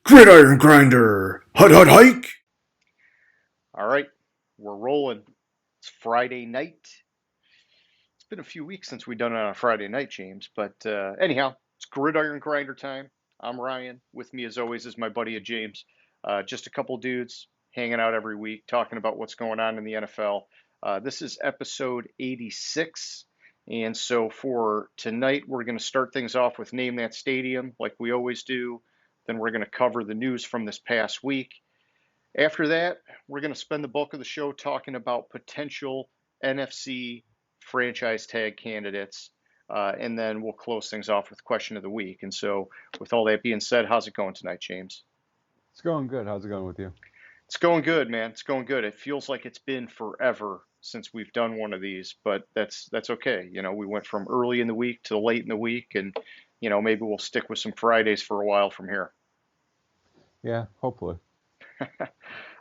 Gridiron Grinder! Hut hut hike! All right, we're rolling. It's Friday night. It's been a few weeks since we've done it on a Friday night, James. But anyhow, it's Gridiron Grinder time. I'm Ryan. With me, as always, is my buddy James. Just a couple dudes hanging out every week, talking about what's going on in the NFL. This is episode 86. And so for tonight, we're going to start things off with Name That Stadium, like we always do. Then we're going to cover the news from this past week. After that, we're going to spend the bulk of the show talking about potential NFC franchise tag candidates, and then we'll close things off with question of the week. And so, with all that being said, how's it going tonight, James? It's going good. How's it going with you? It's going good, man. It's going good. It feels like it's been forever since we've done one of these, but that's okay. You know, we went from early in the week to late in the week, and maybe we'll stick with some Fridays for a while from here. Yeah, hopefully.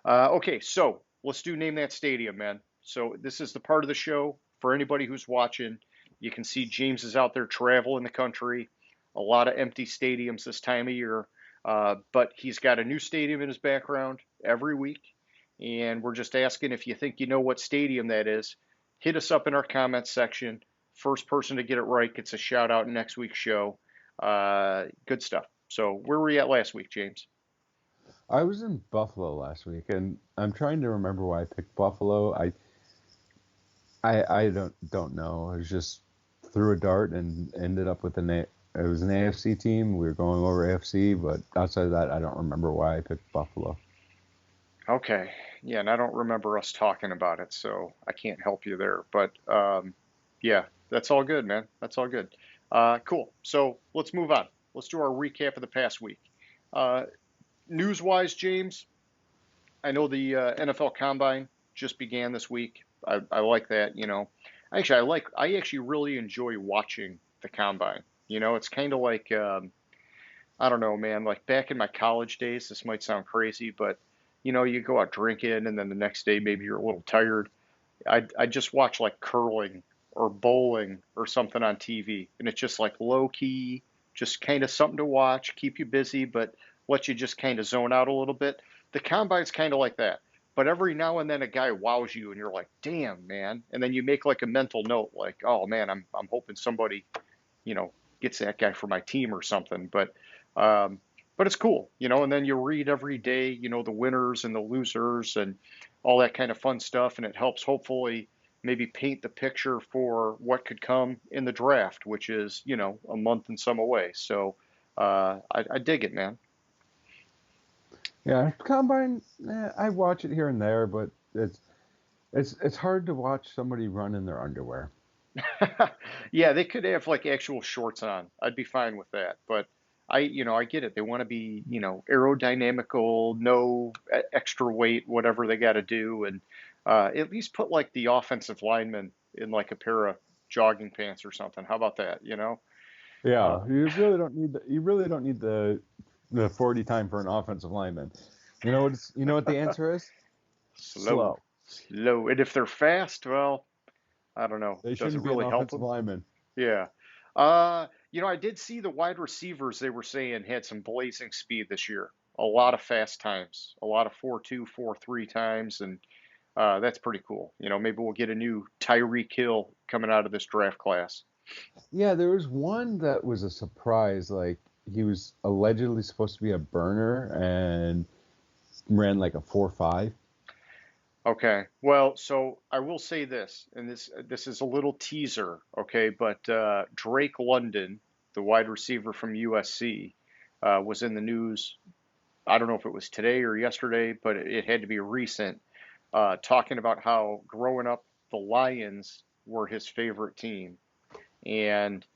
Okay, so let's do Name That Stadium, man. So this is the part of the show for anybody who's watching. You can see James is out there traveling the country. A lot of empty stadiums this time of year, but he's got a new stadium in his background every week. And we're just asking if you think you know what stadium that is. Hit us up in our comments section. First person to get it right gets a shout out in next week's show. Good stuff. So where were you at last week, James? I was in Buffalo last week, and I'm trying to remember why I picked Buffalo. I don't know. I was just threw a dart and ended up with it was an AFC team. We were going over AFC, but outside of that, I don't remember why I picked Buffalo. Okay. Yeah, and I don't remember us talking about it, so I can't help you there. But yeah, that's all good, man. That's all good. Cool. So let's move on. Let's do our recap of the past week. Uh, News-wise, James, I know the NFL Combine just began this week. I like that. Actually, I actually really enjoy watching the Combine. It's kind of like I don't know, man. Like back in my college days, this might sound crazy, but you go out drinking, and then the next day maybe you're a little tired. I just watch like curling or bowling or something on TV, and it's just like low key, just kind of something to watch, keep you busy, but let you just kind of zone out a little bit. The combine's kind of like that, but every now and then a guy wows you, and you're like, damn, man, and then you make like a mental note, like, oh man, I'm hoping somebody you know, gets that guy for my team or something. Um, but it's cool, and then you read every day, the winners and the losers and all that kind of fun stuff, and it helps hopefully maybe paint the picture for what could come in the draft, which is, a month and some away. So I dig it, man. Yeah, Combine. I watch it here and there, but it's hard to watch somebody run in their underwear. Yeah, they could have like actual shorts on. I'd be fine with that. But I get it. They want to be, aerodynamical, no extra weight, whatever they got to do, and at least put like the offensive lineman in like a pair of jogging pants or something. How about that? Uh, Yeah, you really don't need the 40 time for an offensive lineman. You know what the answer is? slow, Slow. slow, and if they're fast, well, I don't know. They Does it shouldn't be an really help offensive them? lineman. Yeah. I did see the wide receivers they were saying had some blazing speed this year. A lot of fast times, a lot of 4.2, 4.3 times, and that's pretty cool. Maybe we'll get a new Tyreek Hill coming out of this draft class. Yeah, there was one that was a surprise. Like he was allegedly supposed to be a burner and ran like a 4.5. Okay. Well, so I will say this, and this is a little teaser, okay, but Drake London, the wide receiver from USC, was in the news. I don't know if it was today or yesterday, but it had to be recent, talking about how growing up, the Lions were his favorite team. And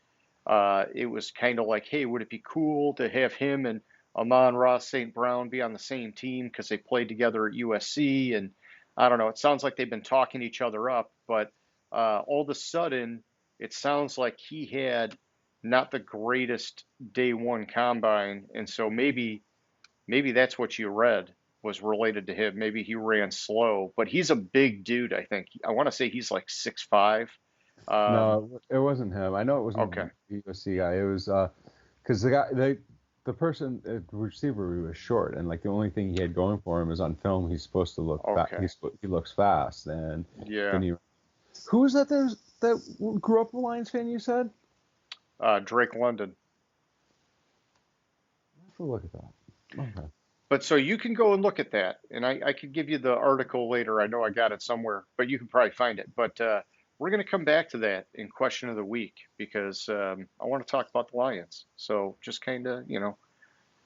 it was kind of like, hey, would it be cool to have him and Amon-Ra St. Brown be on the same team because they played together at USC? And I don't know, it sounds like they've been talking each other up, but all of a sudden, it sounds like he had not the greatest day one combine. And so maybe that's what you read was related to him. Maybe he ran slow, but he's a big dude, I think. I want to say he's like 6'5". Um, No, it wasn't him. I know it wasn't okay. the USC guy. It was because the guy they the receiver was short, and like the only thing he had going for him is on film he's supposed to look fast. Okay. He looks fast, and Yeah. then he. Who was that? That grew up a Lions fan. You said. Drake London. Let's look at that. Okay. But so you can go and look at that, and I could give you the article later. I know I got it somewhere, but you can probably find it. But we're going to come back to that in question of the week because I want to talk about the Lions. So just kind of,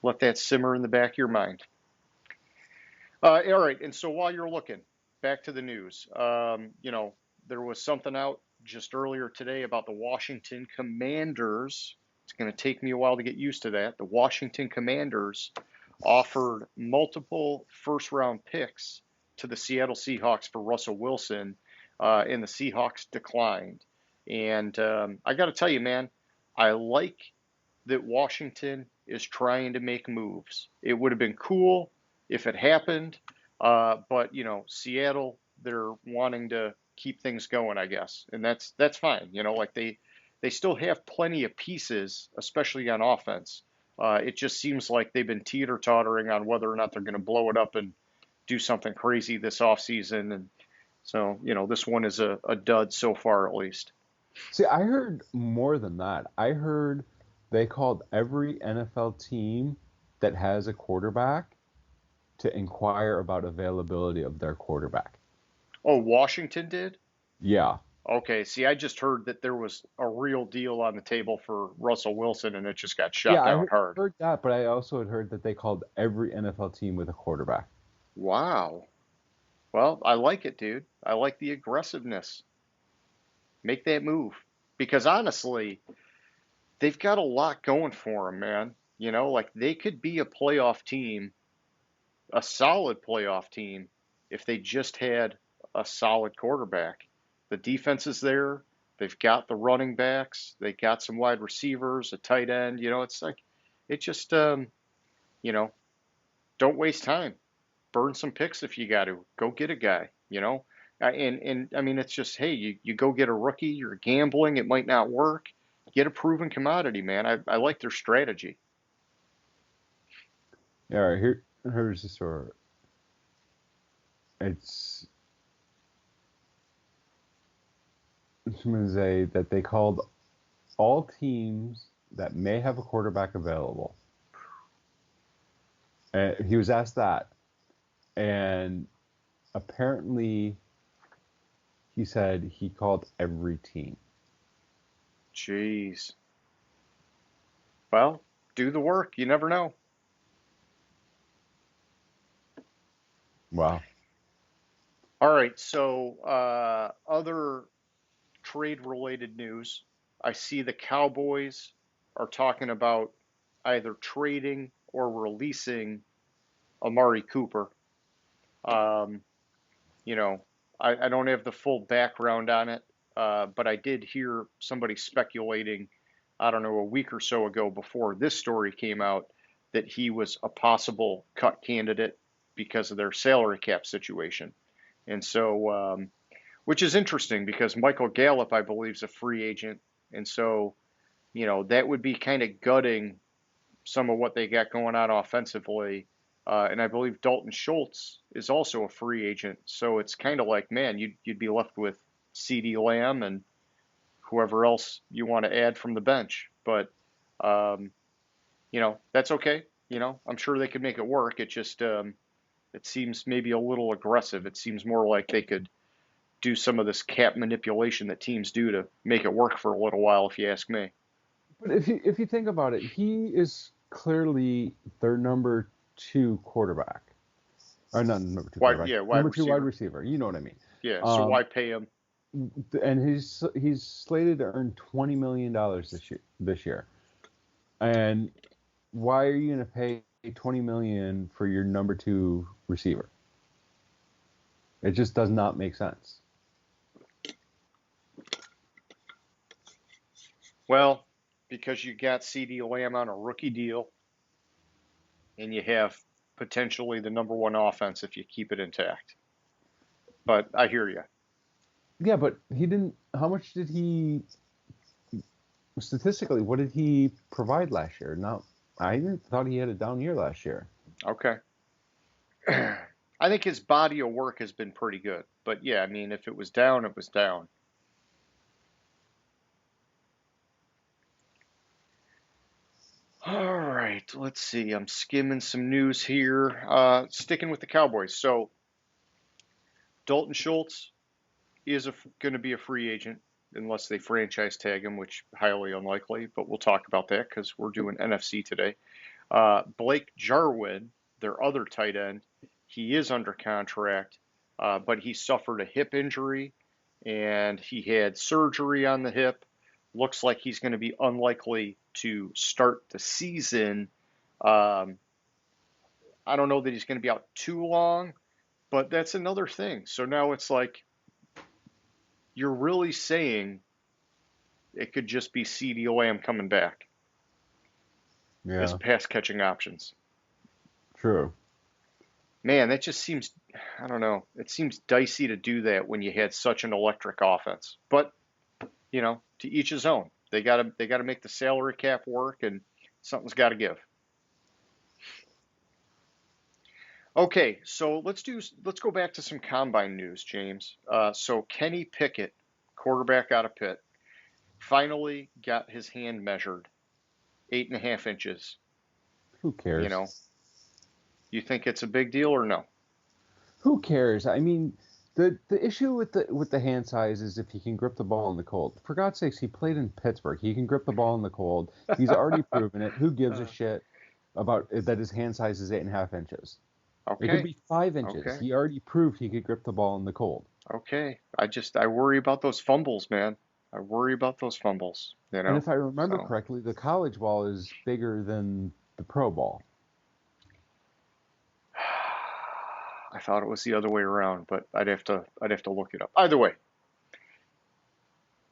let that simmer in the back of your mind. All right, and so while you're looking, back to the news. There was something out just earlier today about the Washington Commanders. It's going to take me a while to get used to that. The Washington Commanders offered multiple first round picks to the Seattle Seahawks for Russell Wilson, and the Seahawks declined. And I got to tell you, man, I like that Washington is trying to make moves. It would have been cool if it happened, but Seattle, they're wanting to keep things going, I guess, and that's fine. Like they still have plenty of pieces, especially on offense. It just seems like they've been teeter-tottering on whether or not they're going to blow it up and do something crazy this offseason. And so, this one is a dud so far, at least. See, I heard more than that. I heard they called every NFL team that has a quarterback to inquire about availability of their quarterback. Oh, Washington did? Yeah. Okay, see, I just heard that there was a real deal on the table for Russell Wilson, and it just got shot down hard. Heard that, but I also had heard that they called every NFL team with a quarterback. Wow. Well, I like it, dude. I like the aggressiveness. Make that move. Because honestly, they've got a lot going for them, man. Like they could be a playoff team, a solid playoff team, if they just had a solid quarterback. The defense is there. They've got the running backs. They got some wide receivers, a tight end. It's like, it just, don't waste time. Burn some picks if you got to. Go get a guy, And I mean, it's just, hey, you go get a rookie. You're gambling. It might not work. Get a proven commodity, man. I like their strategy. Yeah, all right, here's the story. It's going to say that they called all teams that may have a quarterback available. He was asked that, and apparently he said he called every team. Jeez. Well, do the work. You never know. Wow. All right. So, other trade-related news. I see the Cowboys are talking about either trading or releasing Amari Cooper. Um, I don't have the full background on it, but I did hear somebody speculating, I don't know, a week or so ago before this story came out, that he was a possible cut candidate because of their salary cap situation. And so, which is interesting because Michael Gallup, I believe, is a free agent. And so, that would be kind of gutting some of what they got going on offensively. And I believe Dalton Schultz is also a free agent. So it's kind of like, man, you'd be left with CeeDee Lamb and whoever else you want to add from the bench. But, that's okay. I'm sure they could make it work. It just, it seems maybe a little aggressive. It seems more like they could do some of this cap manipulation that teams do to make it work for a little while, if you ask me. But if you think about it, he is clearly their number 2 quarterback. Or not number 2 quarterback. Number 2 wide receiver. You know what I mean. Yeah, so why pay him? And he's slated to earn $20 million this year. And why are you going to pay $20 million for your number 2 receiver? It just does not make sense. Well, because you got CeeDee Lamb on a rookie deal, and you have potentially the number 1 offense if you keep it intact. But I hear you. Yeah, but he didn't. How much did he? Statistically, what did he provide last year? Not I thought he had a down year last year. Okay. I think his body of work has been pretty good. But yeah, I mean, if it was down, it was down. All right, let's see. I'm skimming some news here. Sticking with the Cowboys. So Dalton Schultz is going to be a free agent unless they franchise tag him, which highly unlikely. But we'll talk about that because we're doing NFC today. Blake Jarwin, their other tight end, he is under contract, but he suffered a hip injury and he had surgery on the hip. Looks like he's going to be unlikely to start the season. Um, I don't know that he's going to be out too long, but that's another thing. So now it's like you're really saying it could just be CeeDee Lamb coming back as Yeah, pass catching options. true. Man, that just seems, I don't know, it seems dicey to do that when you had such an electric offense. But, to each his own. They gotta make the salary cap work and something's got to give. Okay, so let's go back to some combine news, James. So Kenny Pickett, quarterback out of Pitt, finally got his hand measured, 8.5 inches. Who You cares? know, you think it's a big deal or no? Who cares? I mean, the issue with the hand size is if he can grip the ball in the cold. For God's sakes, he played in Pittsburgh. He can grip the ball in the cold. He's already proven it. Who gives a shit about that his hand size is 8.5 inches? It could Okay, be 5 inches. okay, He already proved he could grip the ball in the cold. okay. I worry about those fumbles, man. I worry about those fumbles, And if I remember So correctly, the college ball is bigger than the pro ball. I thought it was the other way around, but I'd have to look it up. Either way,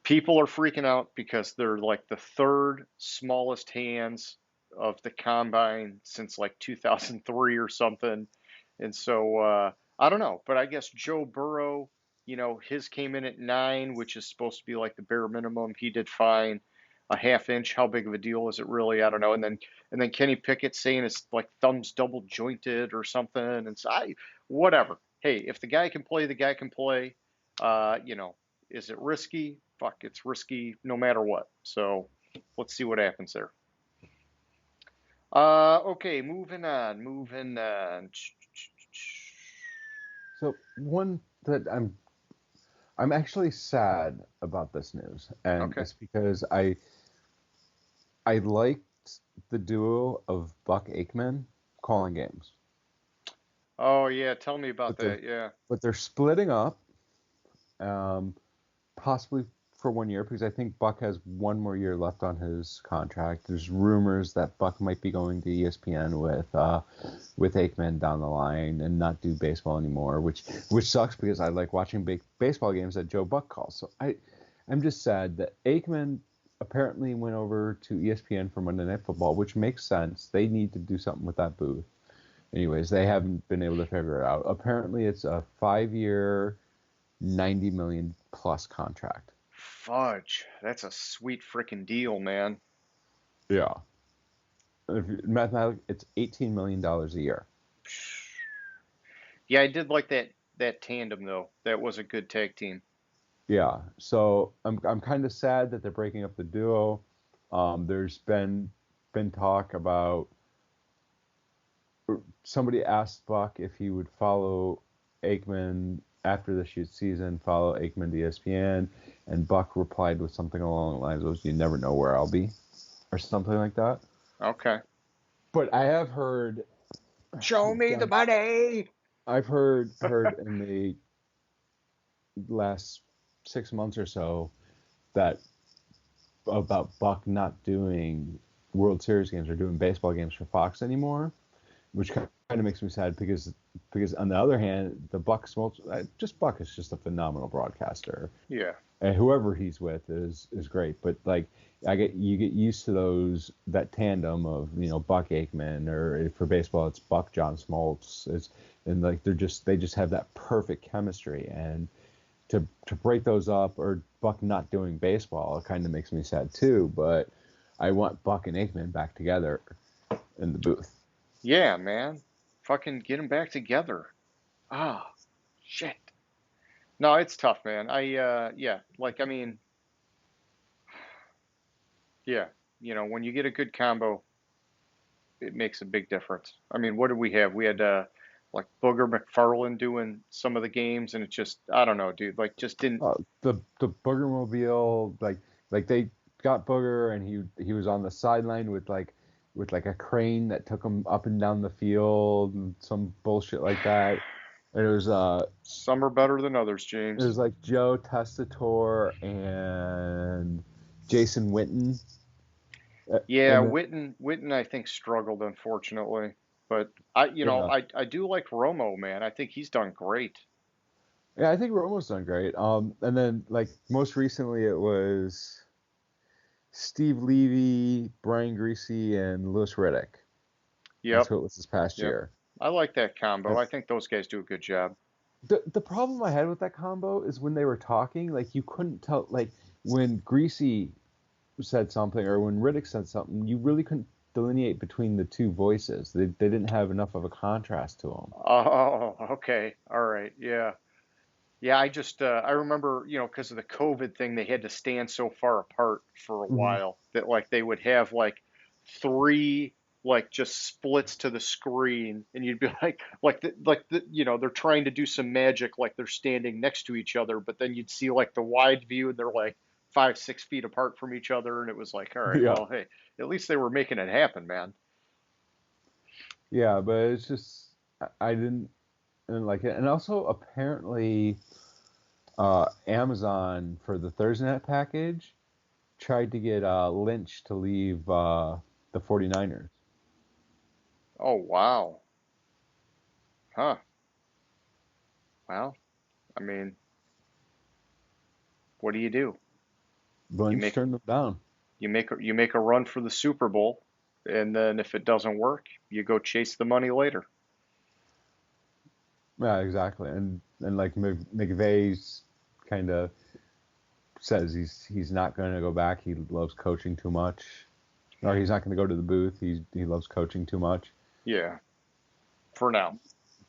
people are freaking out because they're like the third smallest hands of the combine since like 2003 or something. And so I don't know, but I guess Joe Burrow, his came in at 9, which is supposed to be like the bare minimum. He did fine. A half inch, how big of a deal is it really? I don't know. And then Kenny Pickett saying it's like thumbs double jointed or something. And so whatever. Hey, if the guy can play, the guy can play. Is it risky? Fuck, it's risky no matter what. So let's see what happens there. Okay, moving on, moving on. So one that I'm actually sad about this news, and Okay. it's because I liked the duo of Buck Aikman calling games, Oh yeah, tell me about but they're that. Yeah. splitting up, um, possibly for 1 year because I think Buck has one more year left on his contract. There's rumors that Buck might be going to ESPN with Aikman down the line and not do baseball anymore, which sucks because I like watching baseball games that Joe Buck calls. So I'm just sad that Aikman apparently went over to ESPN for Monday Night Football, which makes sense. They need to do something with that booth. Anyways, they haven't been able to figure it out. Apparently, it's a 5-year, 90 million plus contract. Fudge. That's a sweet freaking deal, man. Yeah. Mathematically, it's $18 million a year. Yeah, I did like that tandem though. That was a good tag team. Yeah. So I'm kind of sad that they're breaking up the duo. There's been talk about somebody asked Buck if he would follow Aikman after the shoot season, follow Aikman to ESPN, and Buck replied with something along the lines of, "You never know where I'll be," or something like that. Okay. But I have heard, Show me the again, money. I've heard in the last 6 months or so that about Buck not doing World Series games or doing baseball games for Fox anymore, which kind of makes me sad because on the other hand, the Buck smokes. Buck is just a phenomenal broadcaster, Yeah. and whoever he's with is great. But like you get used to that tandem of Buck Aikman, or for baseball it's Buck John Smoltz. And like they just have that perfect chemistry, and to break those up, or Buck not doing baseball, it kind of makes me sad too. But I want Buck and Aikman back together. in the booth. Yeah, man. Fucking get them back together. Ah, shit. No, it's tough, man. Yeah, like, I mean, yeah, when you get a good combo, it makes a big difference. I mean, what did we have? We had, like Booger McFarland doing some of the games, and it just, I don't know, dude, like, just didn't. The Boogermobile, like they got Booger, and he was on the sideline with like a crane that took him up and down the field and some bullshit like that. And Some are better than others, it James. was like Joe Testator and Jason Witten. Yeah, And then, Witten, I think struggled unfortunately, but I, yeah, I do like Romo, man. I think he's done great. yeah, I think Romo's done great. And then like most recently it was Steve Levy, Brian Greasy, and Louis Riddick. That's Yep, who it was this past yep. year. I like that combo. And I think those guys do a good job. the problem I had with that combo is when they were talking, like you couldn't tell, like when Greasy said something or when Riddick said something, you really couldn't delineate between the two voices. They didn't have enough of a contrast to them. Oh, okay. All right. Yeah. Yeah, I remember, because of the COVID thing, they had to stand so far apart for a Hmm. while that like they would have like three like just splits to the screen, and you'd be they're trying to do some magic like they're standing next to each other, but then you'd see like the wide view and they're like 5, 6 feet apart from each other, and it was like, all right, Yeah, well, hey, at least they were making it happen, man. yeah, but it's just I didn't like it, and also apparently Amazon for the Thursday night package tried to get Lynch to leave the 49ers. Oh, wow. Huh. Well, I mean, what do you do? You Lynch make turned them down. you make a run for the Super Bowl, and then if it doesn't work, you go chase the money later. Yeah, exactly. And like McVay's kind of says he's not going to go back. He loves coaching too much, or he's not going to go to the booth. He loves coaching too much Yeah, for now.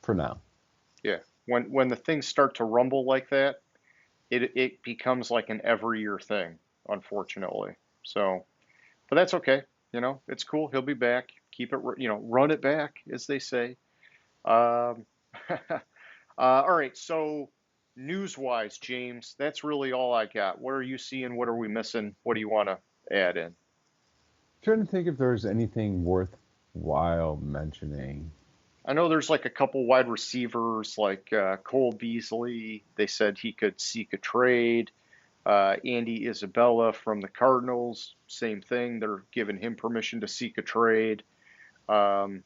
for now. Yeah. When the things start to rumble like that, it becomes like an every year thing, unfortunately. So, but that's okay. It's cool. He'll be back. Keep it, run it back, as they say. Um, all right. So, news-wise, James, that's really all I got. What are you seeing? What are we missing? What do you want to add in? Trying to think if there's anything worthwhile mentioning. I know there's like a couple wide receivers like Cole Beasley. They said he could seek a trade. Andy Isabella from the Cardinals, same thing. They're giving him permission to seek a trade. Um,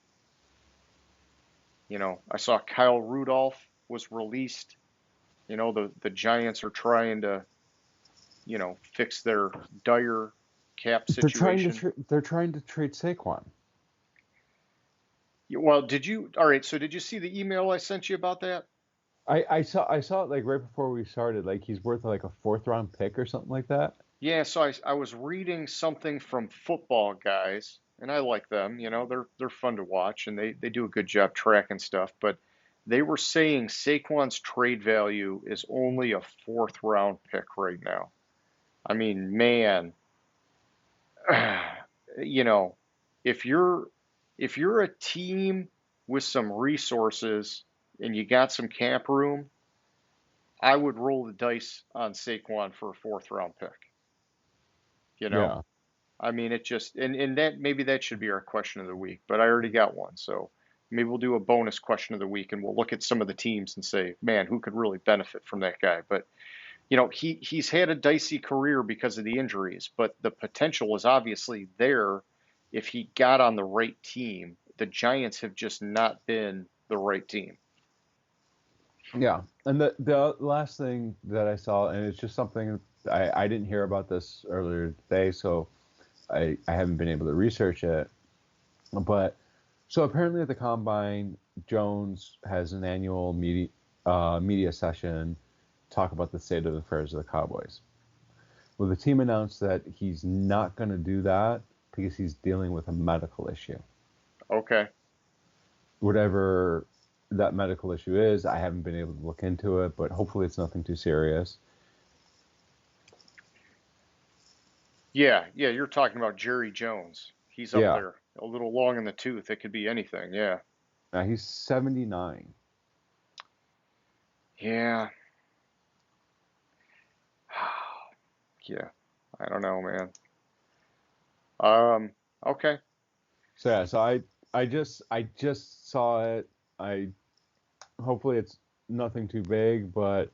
I saw Kyle Rudolph was released. The Giants are trying to, fix their dire cap situation. They're trying to trade Saquon. Well, all right, so did you see the email I sent you about that? I saw it like right before we started. Like he's worth like a fourth round pick or something like that. Yeah, so I was reading something from Football Guys, and I like them. They're fun to watch, and they do a good job tracking stuff. But they were saying Saquon's trade value is only a fourth round pick right now. I mean, man, you know, if you're a team with some resources and you got some cap room, I would roll the dice on Saquon for a fourth round pick. You know, Yeah. I mean, it just and that maybe that should be our question of the week, but I already got one, so maybe we'll do a bonus question of the week and we'll look at some of the teams and say, man, who could really benefit from that guy? But he's had a dicey career because of the injuries, but the potential is obviously there if he got on the right team. The Giants have just not been the right team. Yeah. And the last thing that I saw, and it's just something I didn't hear about this earlier today, so I haven't been able to research it. But so apparently at the combine, Jones has an annual media session talk about the state of affairs of the Cowboys. Well, the team announced that he's not going to do that because he's dealing with a medical issue. Okay. Whatever that medical issue is, I haven't been able to look into it, but hopefully it's nothing too serious. Yeah, yeah, you're talking about Jerry Jones. He's up Yeah, there, a little long in the tooth. It could be anything. Yeah. he's 79. Yeah. Yeah. I don't know, man. Um, okay. So yeah, so I just saw it. I hopefully it's nothing too big, but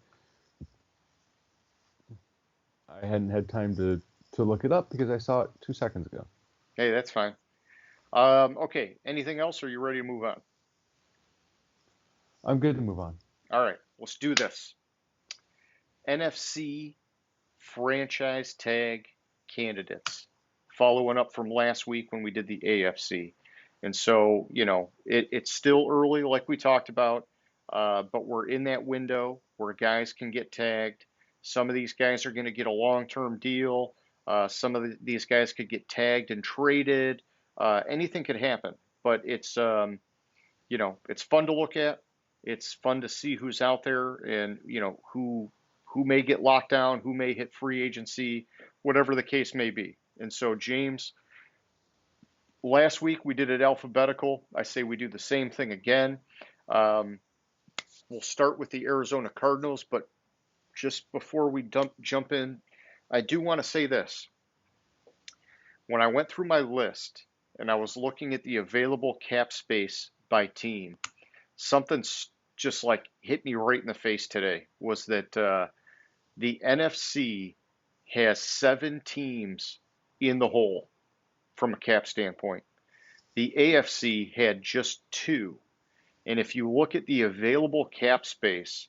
I hadn't had time to look it up because I saw it 2 seconds ago. Hey, that's fine. Okay. Anything else, or are you ready to move on? I'm good to move on. All right, let's do this. NFC Franchise Tag Candidates. Following up from last week when we did the AFC. And so, it's still early, like we talked about, but we're in that window where guys can get tagged. Some of these guys are going to get a long-term deal. Some of these guys could get tagged and traded. Anything could happen, but it's fun to look at. It's fun to see who's out there and who may get locked down, who may hit free agency, whatever the case may be. And so, James, last week we did it alphabetical. I say we do the same thing again. Um, we'll start with the Arizona Cardinals, but just before we jump in, I do want to say this. When I went through my list and I was looking at the available cap space by team, something just like hit me right in the face today was that the NFC has 7 teams in the hole from a cap standpoint. The AFC had just 2. And if you look at the available cap space,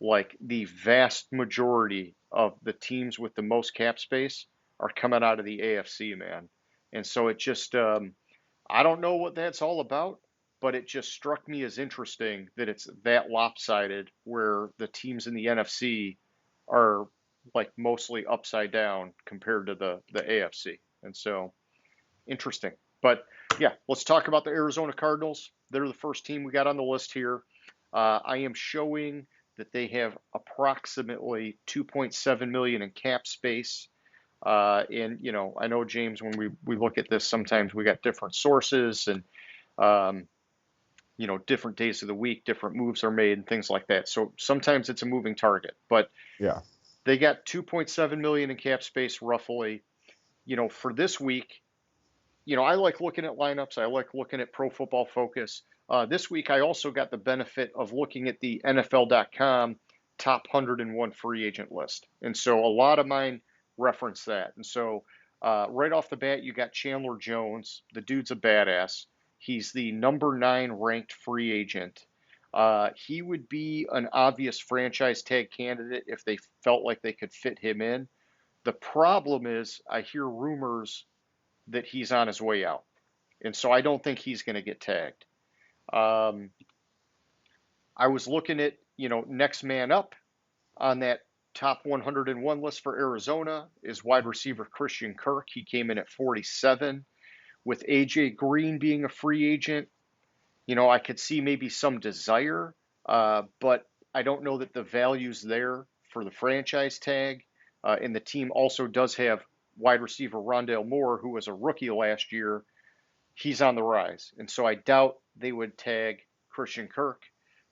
like the vast majority of the teams with the most cap space are coming out of the AFC, man. And so it just, I don't know what that's all about, but it just struck me as interesting that it's that lopsided where the teams in the NFC are like mostly upside down compared to the AFC. And so interesting. But yeah, let's talk about the Arizona Cardinals. They're the first team we got on the list here. I am showing that they have approximately 2.7 million in cap space. And I know, James, when we look at this, sometimes we got different sources and um, different days of the week, different moves are made and things like that. So sometimes it's a moving target, but Yeah. they got 2.7 million in cap space roughly. For this week, I like looking at lineups. I like looking at Pro Football Focus. This week, I also got the benefit of looking at the NFL.com top 101 free agent list. And so a lot of mine reference that. And so right off the bat, you got Chandler Jones. The dude's a badass. He's the number 9 ranked free agent. He would be an obvious franchise tag candidate if they felt like they could fit him in. The problem is, I hear rumors that he's on his way out. And so I don't think he's going to get tagged. Um, I was looking at, next man up on that top 101 list for Arizona is wide receiver Christian Kirk. He came in at 47. With AJ Green being a free agent, I could see maybe some desire, but I don't know that the value's there for the franchise tag. And the team also does have wide receiver Rondale Moore, who was a rookie last year. He's on the rise, and so I doubt they would tag Christian Kirk.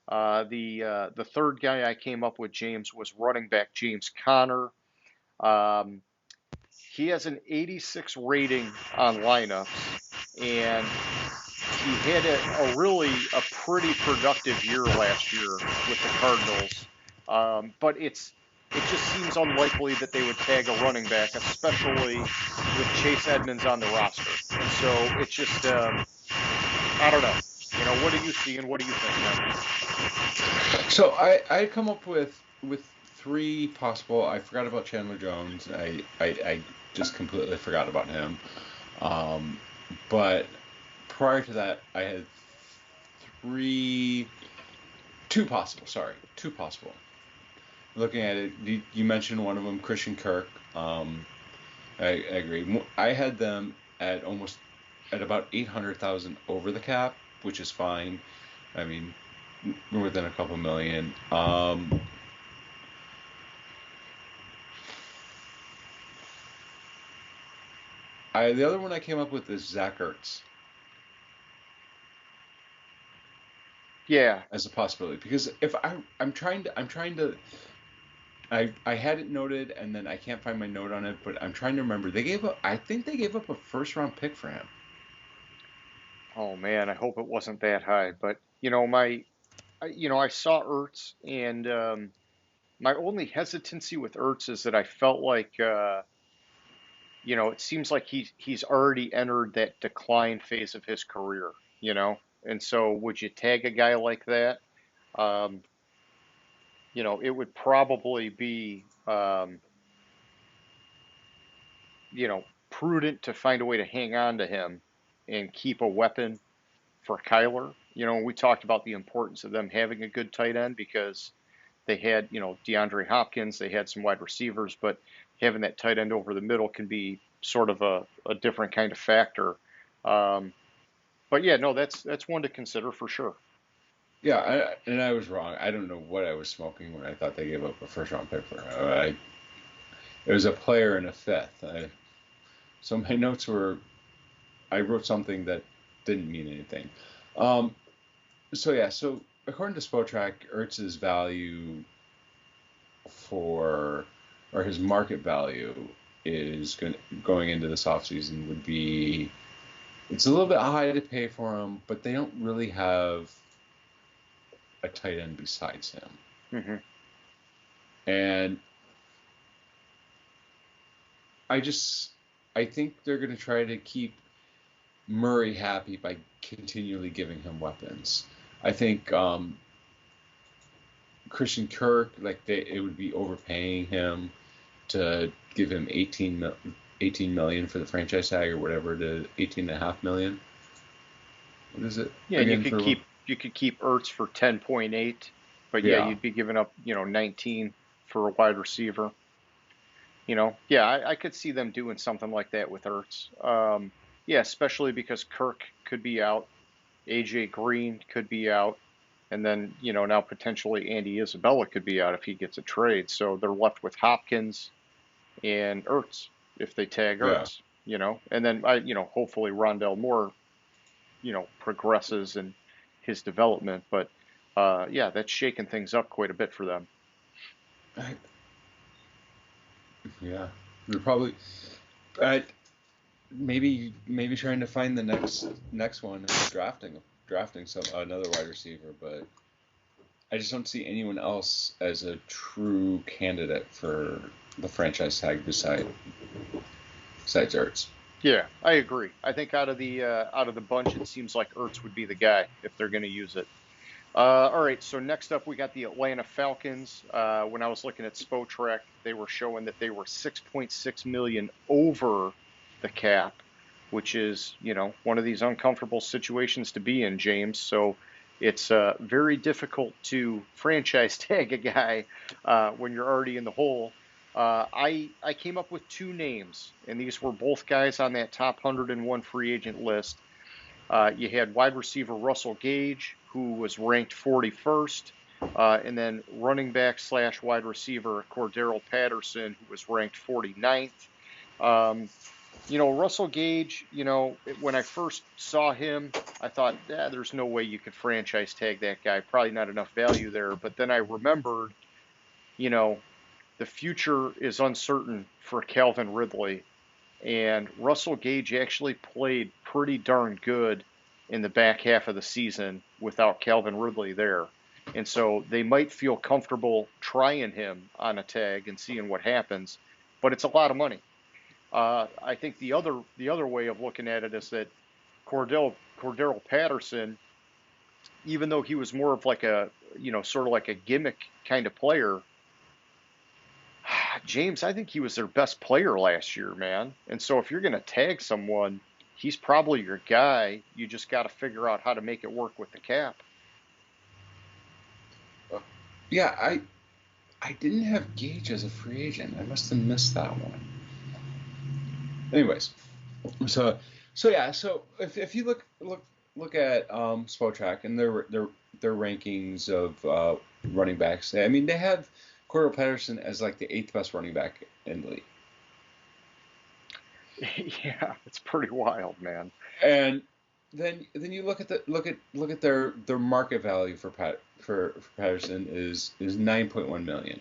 The third guy I came up with, James, was running back James Conner. Um, he has an 86 rating on lineups, and he had a pretty productive year last year with the Cardinals. But it just seems unlikely that they would tag a running back, especially with Chase Edmonds on the roster. And so it's just, I don't know. What do you see and what do you think, man? So I come up with 3 possible. I forgot about Chandler Jones. I just completely forgot about him. But prior to that, I had 2 possible. Sorry, 2 possible. Looking at it, you mentioned one of them, Christian Kirk. I agree. I had them at almost at about 800,000 over the cap, which is fine. I mean, we're within a couple million. The other one I came up with is Zach Ertz Yeah. as a possibility, because if I'm trying to I had it noted and then I can't find my note on it, but I'm trying to remember. I think they gave up a first round pick for him. Oh man, I hope it wasn't that high. But I saw Ertz, and my only hesitancy with Ertz is that I felt like, it seems like he's already entered that decline phase of his career. And so would you tag a guy like that? Um, it would probably be, prudent to find a way to hang on to him and keep a weapon for Kyler. We talked about the importance of them having a good tight end because they had, DeAndre Hopkins, they had some wide receivers, but having that tight end over the middle can be sort of a different kind of factor. But yeah, no, that's one to consider for sure. Yeah, and I was wrong. I don't know what I was smoking when I thought they gave up a first round pick for him. It was a player and a fifth. So my notes were, I wrote something that didn't mean anything. So according to Spotrac, Ertz's value or his market value is going into this offseason would be, it's a little bit high to pay for him, but they don't really have a tight end besides him. Mm-hmm. And I think they're going to try to keep Murray happy by continually giving him weapons. I think Christian Kirk, it would be overpaying him to give him 18 million for the franchise tag or whatever, to 18.5 million. What is it? Yeah, you could keep Ertz for 10.8, but yeah, you'd be giving up 19 for a wide receiver. I could see them doing something like that with Ertz. Yeah, especially because Kirk could be out, AJ Green could be out, and then now potentially Andy Isabella could be out if he gets a trade. So they're left with Hopkins and Ertz if they tag Ertz. And then hopefully Rondell Moore progresses in his development. But that's shaking things up quite a bit for them. Yeah, they're probably maybe trying to find the next one and drafting another wide receiver, but I just don't see anyone else as a true candidate for the franchise tag besides Ertz. Yeah, I agree. I think out of the bunch, it seems like Ertz would be the guy if they're going to use it. All right, so next up we got the Atlanta Falcons. When I was looking at Spotrac, they were showing that they were 6.6 million over the cap, which is one of these uncomfortable situations to be in, James. So it's very difficult to franchise tag a guy when you're already in the hole. I came up with two names, and these were both guys on that top 101 free agent list. You had wide receiver Russell Gage, who was ranked 41st, and then running back / wide receiver Cordero Patterson, who was ranked 49th. Russell Gage, when I first saw him, I thought, there's no way you could franchise tag that guy. Probably not enough value there. But then I remembered, the future is uncertain for Calvin Ridley. And Russell Gage actually played pretty darn good in the back half of the season without Calvin Ridley there. And so they might feel comfortable trying him on a tag and seeing what happens, but it's a lot of money. I think the other way of looking at it is that Cordero Patterson, even though he was more of like a, sort of like a gimmick kind of player, James, I think he was their best player last year, man. And so if you're going to tag someone, he's probably your guy. You just got to figure out how to make it work with the cap. Yeah, I didn't have Gage as a free agent. I must have missed that one. Anyways, so So yeah, so if you look at Spotrac and their rankings of running backs, I mean they have Cordell Patterson as like the eighth best running back in the league, Yeah, it's pretty wild, man. and then you look at their market value for Patterson is 9.1 million,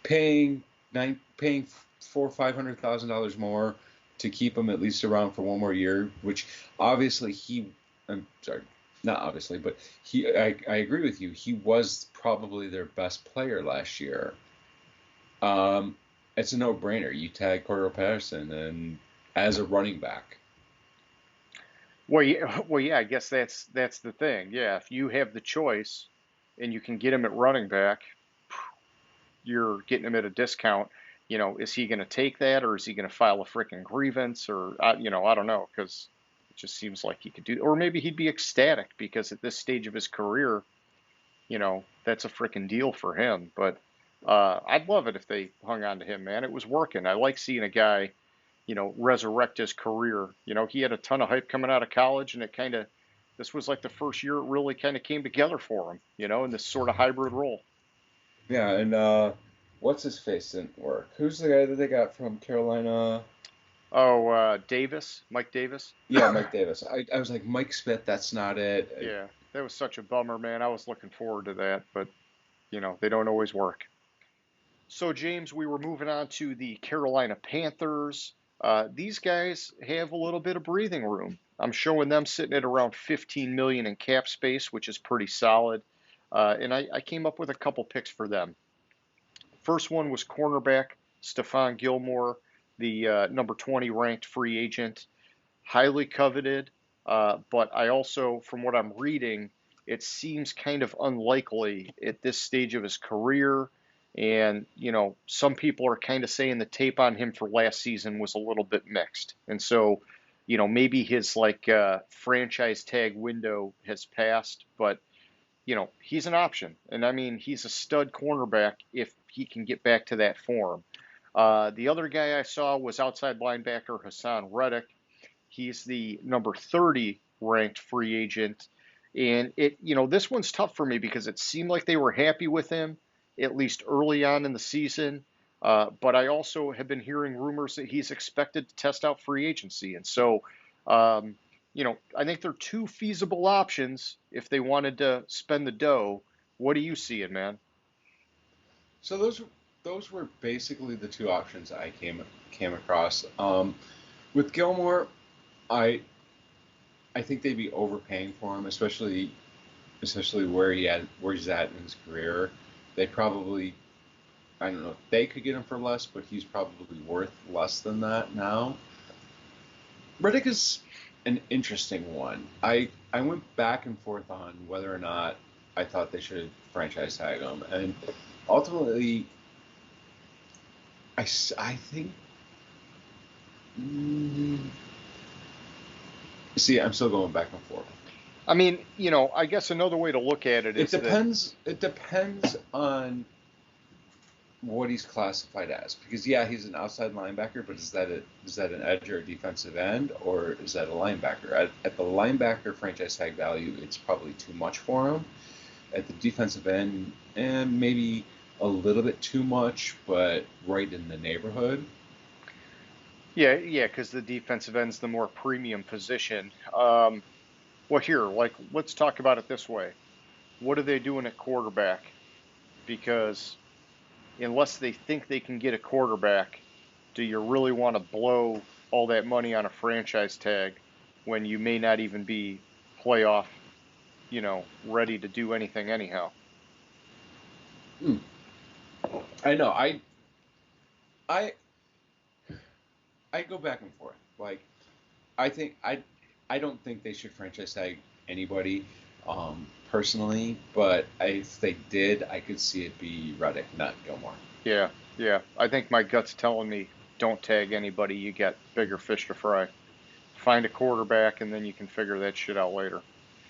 paying $500,000 more to keep him at least around for one more year, which obviously I'm sorry, not obviously, but I agree with you. He was probably their best player last year. It's a no-brainer. You tag Cordell Patterson and as a running back. Well, yeah. I guess that's the thing. Yeah, if you have the choice and you can get him at running back, you're getting him at a discount. Is he going to take that, or is he going to file a freaking grievance, or I don't know, because it just seems like he could do, or maybe he'd be ecstatic because at this stage of his career, that's a freaking deal for him. But I'd love it if they hung on to him, man. It was working. I like seeing a guy, resurrect his career. He had a ton of hype coming out of college, and this was like the first year it really kind of came together for him, in this sort of hybrid role. Yeah, and what's his face didn't work. Who's the guy that they got from Carolina? Oh, Mike Davis. Yeah, Mike Davis. I was like, Mike Smith, that's not it. Yeah, that was such a bummer, man. I was looking forward to that, but they don't always work. So, James, we were moving on to the Carolina Panthers. These guys have a little bit of breathing room. I'm showing them sitting at around 15 million in cap space, which is pretty solid. And I came up with a couple picks for them. First one was cornerback Stephon Gilmore, the number 20 ranked free agent, highly coveted. But I also, from what I'm reading, it seems kind of unlikely at this stage of his career. And, some people are kind of saying the tape on him for last season was a little bit mixed. And so, maybe his franchise tag window has passed, but he's an option. And I mean, he's a stud cornerback if he can get back to that form. The other guy I saw was outside linebacker Hassan Reddick. He's the number 30 ranked free agent. And this one's tough for me because it seemed like they were happy with him, at least early on in the season. But I also have been hearing rumors that he's expected to test out free agency. And so, I think they're two feasible options if they wanted to spend the dough. What are you seeing, man? So those were basically the two options I came across. With Gilmore, I think they'd be overpaying for him, especially where he's at in his career. They probably, I don't know if they could get him for less, but he's probably worth less than that now. Reddick is an interesting one. I went back and forth on whether or not I thought they should franchise tag him, and ultimately, I think. See, I'm still going back and forth. I mean, I guess another way to look at it is it depends on what he's classified as, because yeah, he's an outside linebacker, but is that an edge or a defensive end, or is that a linebacker? At the linebacker franchise tag value, it's probably too much for him. At the defensive end, and maybe a little bit too much, but right in the neighborhood. yeah, because the defensive end's the more premium position. Well, here, let's talk about it this way. What are they doing at quarterback? Because unless they think they can get a quarterback, do you really want to blow all that money on a franchise tag when you may not even be playoff, ready to do anything anyhow? I know. I go back and forth. Like, I don't think they should franchise tag anybody, personally. But if they did, I could see it be Reddick, not Gilmore. Yeah, yeah. I think my gut's telling me don't tag anybody. You get bigger fish to fry. Find a quarterback, and then you can figure that shit out later.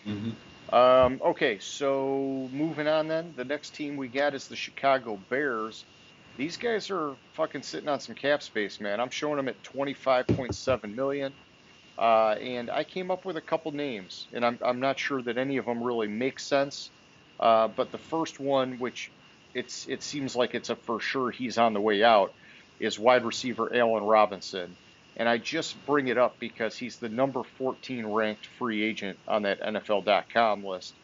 Mm-hmm. Okay, so moving on then. The next team we got is the Chicago Bears. These guys are fucking sitting on some cap space, man. I'm showing them at 25.7 million. And I came up with a couple names, and I'm not sure that any of them really make sense. But the first one, which it seems like it's a for sure he's on the way out, is wide receiver Allen Robinson. And I just bring it up because he's the number 14 ranked free agent on that NFL.com list.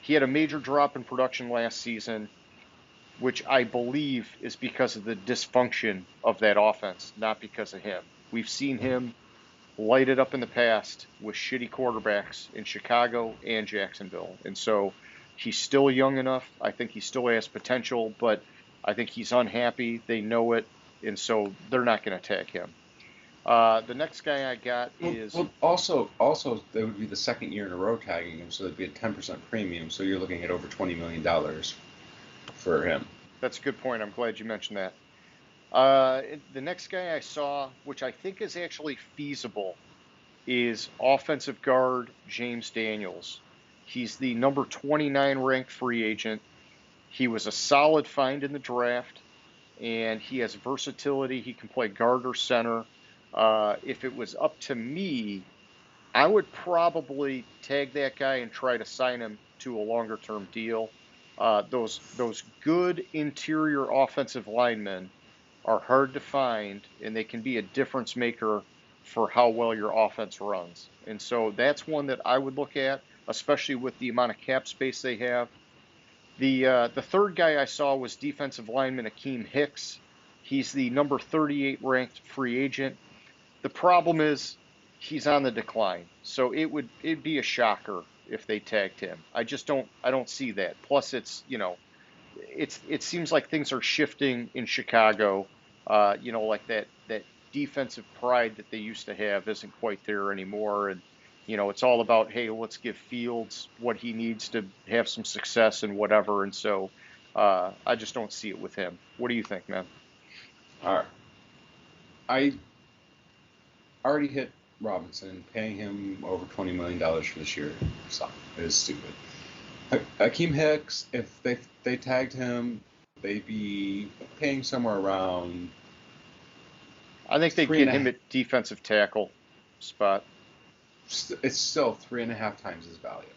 He had a major drop in production last season, which I believe is because of the dysfunction of that offense, not because of him. We've seen him light it up in the past with shitty quarterbacks in Chicago and Jacksonville. And so he's still young enough. I think he still has potential, but I think he's unhappy. They know it. And so they're not going to tag him. The next guy I got is. Well, also, that would be the second year in a row tagging him, so it'd be a 10% premium. So you're looking at over $20 million for him. That's a good point. I'm glad you mentioned that. The next guy I saw, which I think is actually feasible, is offensive guard James Daniels. He's the number 29 ranked free agent. He was a solid find in the draft, and he has versatility. He can play guard or center. If it was up to me, I would probably tag that guy and try to sign him to a longer term deal. Those good interior offensive linemen are hard to find, and they can be a difference maker for how well your offense runs. And so that's one that I would look at, especially with the amount of cap space they have. The third guy I saw was defensive lineman Akeem Hicks. He's the number 38 ranked free agent. The problem is he's on the decline, so it'd be a shocker if they tagged him. I don't see that. Plus, it seems like things are shifting in Chicago. Like that defensive pride that they used to have isn't quite there anymore, and it's all about, hey, let's give Fields what he needs to have some success and whatever. And so I just don't see it with him. What do you think, man? All right. I already hit Robinson, paying him over $20 million for this year. It is stupid. Akeem Hicks, if they tagged him, they'd be paying somewhere around. I think they get him at defensive tackle spot. It's still 3.5 times his value.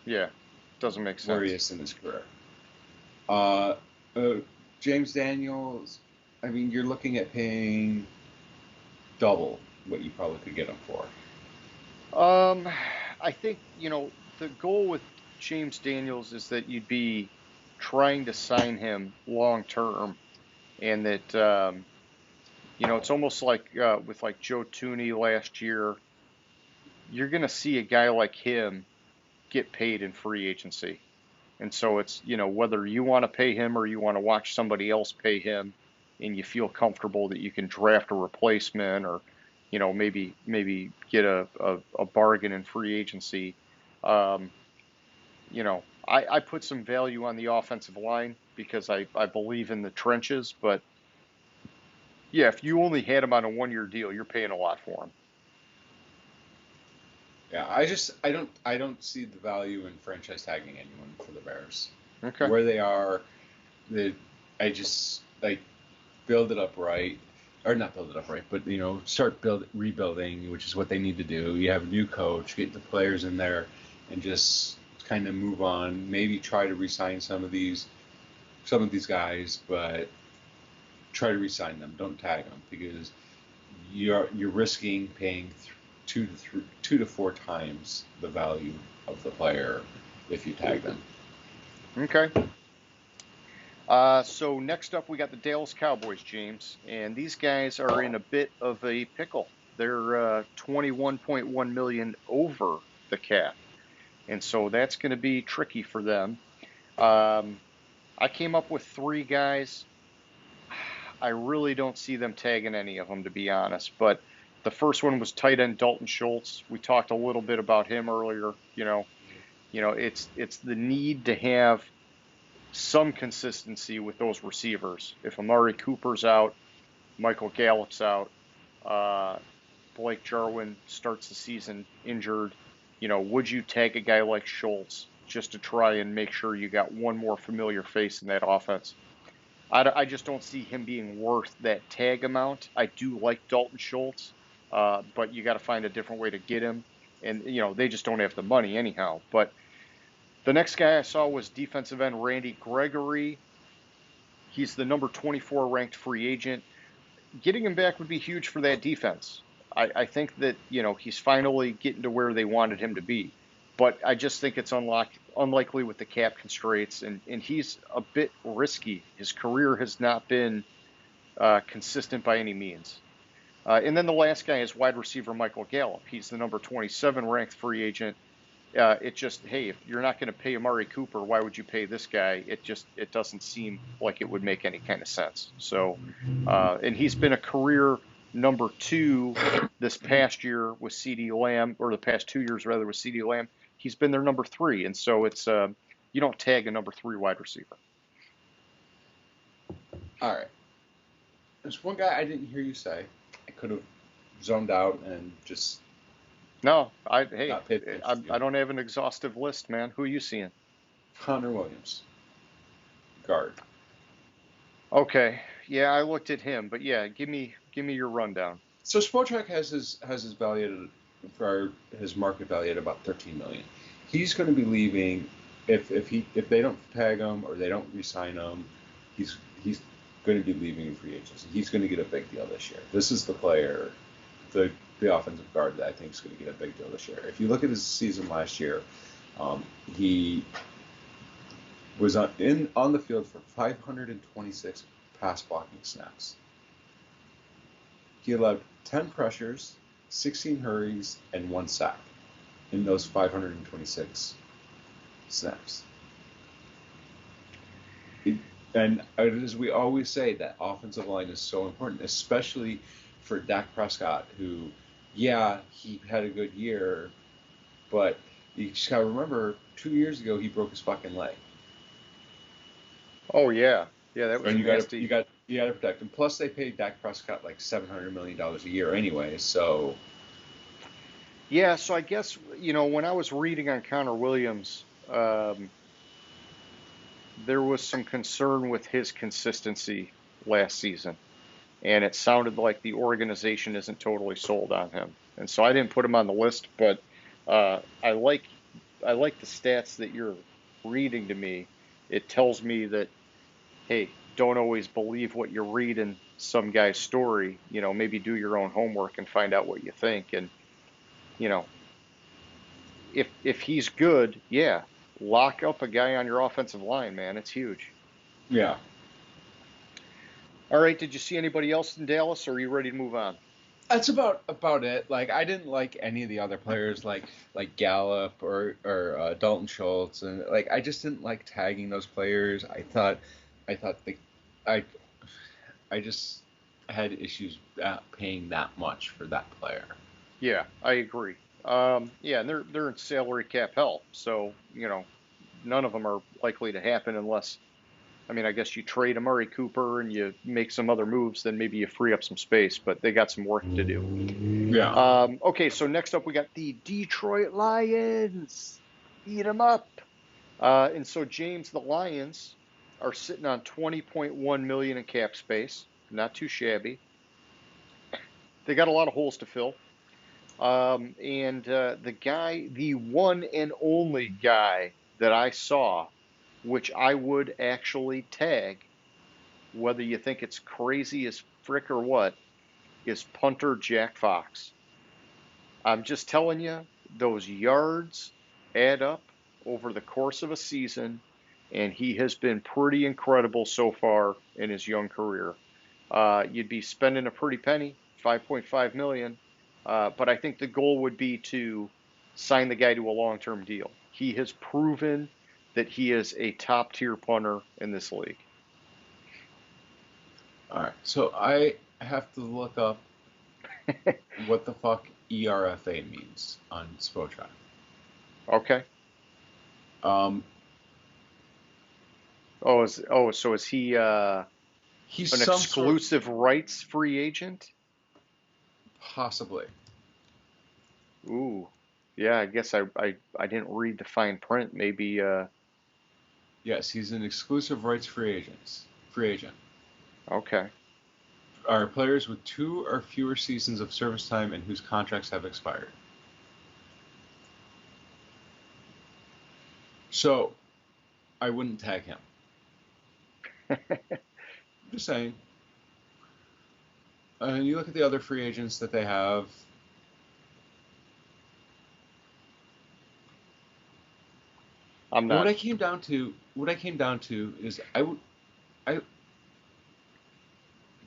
Yeah, doesn't make sense. Where he is in his career. James Daniels, I mean, you're looking at paying double what you probably could get him for. I think, the goal with James Daniels is that you'd be trying to sign him long term, and that it's almost like with like Joe Tooney last year. You're going to see a guy like him get paid in free agency, and so it's whether you want to pay him or you want to watch somebody else pay him, and you feel comfortable that you can draft a replacement or maybe get a bargain in free agency. I put some value on the offensive line because I believe in the trenches, but yeah, if you only had him on a 1-year deal, you're paying a lot for him. Yeah, I don't see the value in franchise tagging anyone for the Bears. Okay. Where they are, I just build it up right, or not build it up right, but start rebuilding, which is what they need to do. You have a new coach, get the players in there, and just kind of move on. Maybe try to re-sign some of these guys, but try to re-sign them. Don't tag them because you're risking paying 2 to 4 times the value of the player if you tag them. Okay. So next up, we got the Dallas Cowboys, James, and these guys are in a bit of a pickle. They're 21.1 million over the cap, and so that's going to be tricky for them. I came up with 3 guys. I really don't see them tagging any of them, to be honest. But the first one was tight end Dalton Schultz. We talked a little bit about him earlier. It's the need to have some consistency with those receivers. If Amari Cooper's out, Michael Gallup's out, Blake Jarwin starts the season injured, would you tag a guy like Schultz just to try and make sure you got one more familiar face in that offense? I just don't see him being worth that tag amount. I do like Dalton Schultz, but you got to find a different way to get him. And, they just don't have the money anyhow. But the next guy I saw was defensive end Randy Gregory. He's the number 24 ranked free agent. Getting him back would be huge for that defense. I think that, he's finally getting to where they wanted him to be. But I just think it's unlikely with the cap constraints, and he's a bit risky. His career has not been consistent by any means. And then the last guy is wide receiver Michael Gallup. He's the number 27 ranked free agent. Hey, if you're not going to pay Amari Cooper, why would you pay this guy? It doesn't seem like it would make any kind of sense. So, and he's been a career number 2 this past year with CeeDee Lamb, or the past 2 years rather with CeeDee Lamb. He's been their number 3, and so it's you don't tag a number 3 wide receiver. All right. There's one guy I didn't hear you say. I could have zoned out and just. No, I to. don't have an exhaustive list, man. Who are you seeing? Connor Williams, guard. Okay, yeah, I looked at him, but yeah, give me your rundown. So Spotrac has his value for his market value at about 13 million. He's going to be leaving if they don't tag him or they don't re-sign him. He's going to be leaving in free agency. He's going to get a big deal this year. This is the player, the offensive guard that I think is going to get a big deal this year. If you look at his season last year, he was on the field for 526 pass blocking snaps. He allowed 10 pressures, 16 hurries, and 1 sack in those 526 snaps. And as we always say, that offensive line is so important, especially for Dak Prescott, who, yeah, he had a good year, but you just gotta remember, 2 years ago he broke his fucking leg. Oh yeah, that was nasty. You got to protect him. Plus, they paid Dak Prescott like $700 million a year anyway. So. Yeah, so I guess when I was reading on Connor Williams, there was some concern with his consistency last season, and it sounded like the organization isn't totally sold on him, and so I didn't put him on the list. But I like the stats that you're reading to me. It tells me that, hey, don't always believe what you read in some guy's story. Maybe do your own homework and find out what you think. And if he's good, yeah, lock up a guy on your offensive line, man. It's huge. Yeah. All right. Did you see anybody else in Dallas, or are you ready to move on? That's about it. Like, I didn't like any of the other players, like Gallup or Dalton Schultz, and like I just didn't like tagging those players. I thought I just had issues paying that much for that player. Yeah, I agree. Yeah, and they're in salary cap hell, so none of them are likely to happen unless. I guess you trade Amari Cooper and you make some other moves, then maybe you free up some space, but they got some work to do. Yeah. Okay, so next up we got the Detroit Lions. Eat them up. And so, James, the Lions are sitting on $20.1 million in cap space. Not too shabby. They got a lot of holes to fill. And the one and only guy that I saw, which I would actually tag, whether you think it's crazy as frick or what, is punter Jack Fox. I'm just telling you, those yards add up over the course of a season, and he has been pretty incredible so far in his young career. You'd be spending a pretty penny, $5.5 million, but I think the goal would be to sign the guy to a long-term deal. He has proven that he is a top-tier punter in this league. All right, so I have to look up what the fuck ERFA means on Spotrac. Okay. So is he he's an exclusive rights free agent? Possibly. Ooh. Yeah, I guess I didn't read the fine print. Maybe. Yes, he's an exclusive rights free agent. Okay. are players with 2 or fewer seasons of service time and whose contracts have expired. So, I wouldn't tag him. Just saying. And you look at the other free agents that they have. I'm not. What I came down to is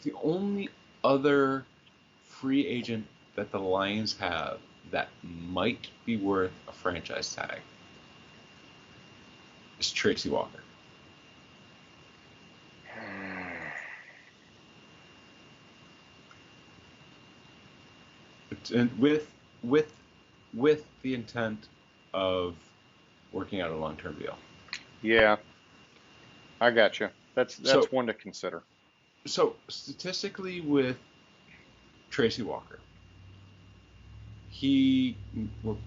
the only other free agent that the Lions have that might be worth a franchise tag is Tracy Walker. And with the intent of working out a long-term deal. Yeah, I got you. That's So- one to consider. So statistically, with Tracy Walker,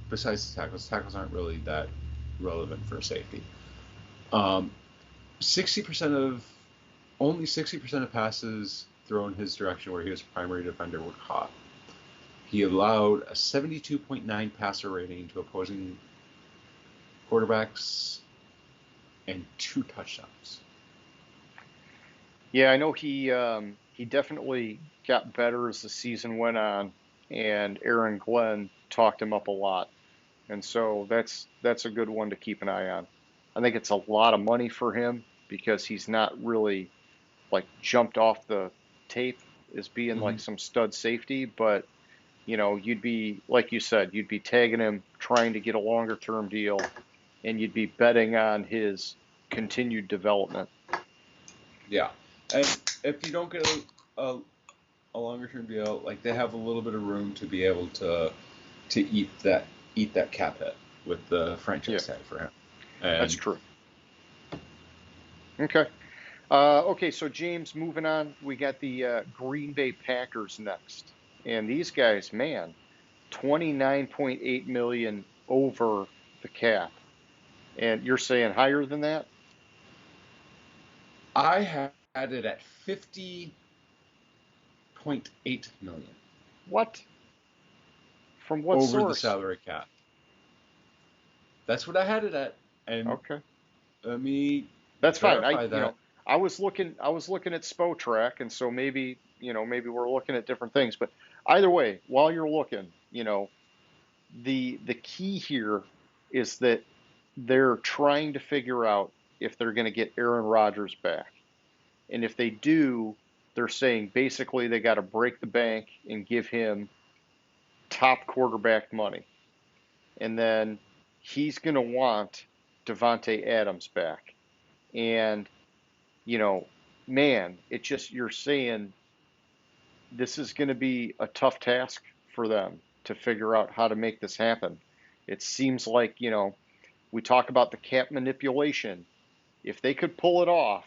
besides the tackles aren't really that relevant for safety. 60% of passes thrown his direction where he was primary defender were caught. He allowed a 72.9 passer rating to opposing quarterbacks and 2 touchdowns. Yeah, I know he definitely got better as the season went on, and Aaron Glenn talked him up a lot, and so that's a good one to keep an eye on. I think it's a lot of money for him because he's not really like jumped off the tape as being like some stud safety, but you'd be like you said, you'd be tagging him, trying to get a longer term deal, and you'd be betting on his continued development. Yeah, and if you don't get a longer term deal, like they have a little bit of room to be able to eat that cap hit with the franchise tag for him. And That's true. Okay. Okay, so James, moving on, we got the Green Bay Packers next, and these guys, man, 29.8 million over the cap, and you're saying higher than that? I had it at 50.8 million. What? From what over source? the salary cap. That's what I had it at, and Okay, let me that's fine. verify that. I was looking at SpoTrack, and so maybe we're looking at different things. But either way, while you're looking, the key here is that they're trying to figure out if they're going to get Aaron Rodgers back. And if they do, they're saying basically they got to break the bank and give him top quarterback money. And then he's going to want Devontae Adams back. And, man, it just, you're saying this is going to be a tough task for them to figure out how to make this happen. It seems like, we talk about the cap manipulation. If they could pull it off,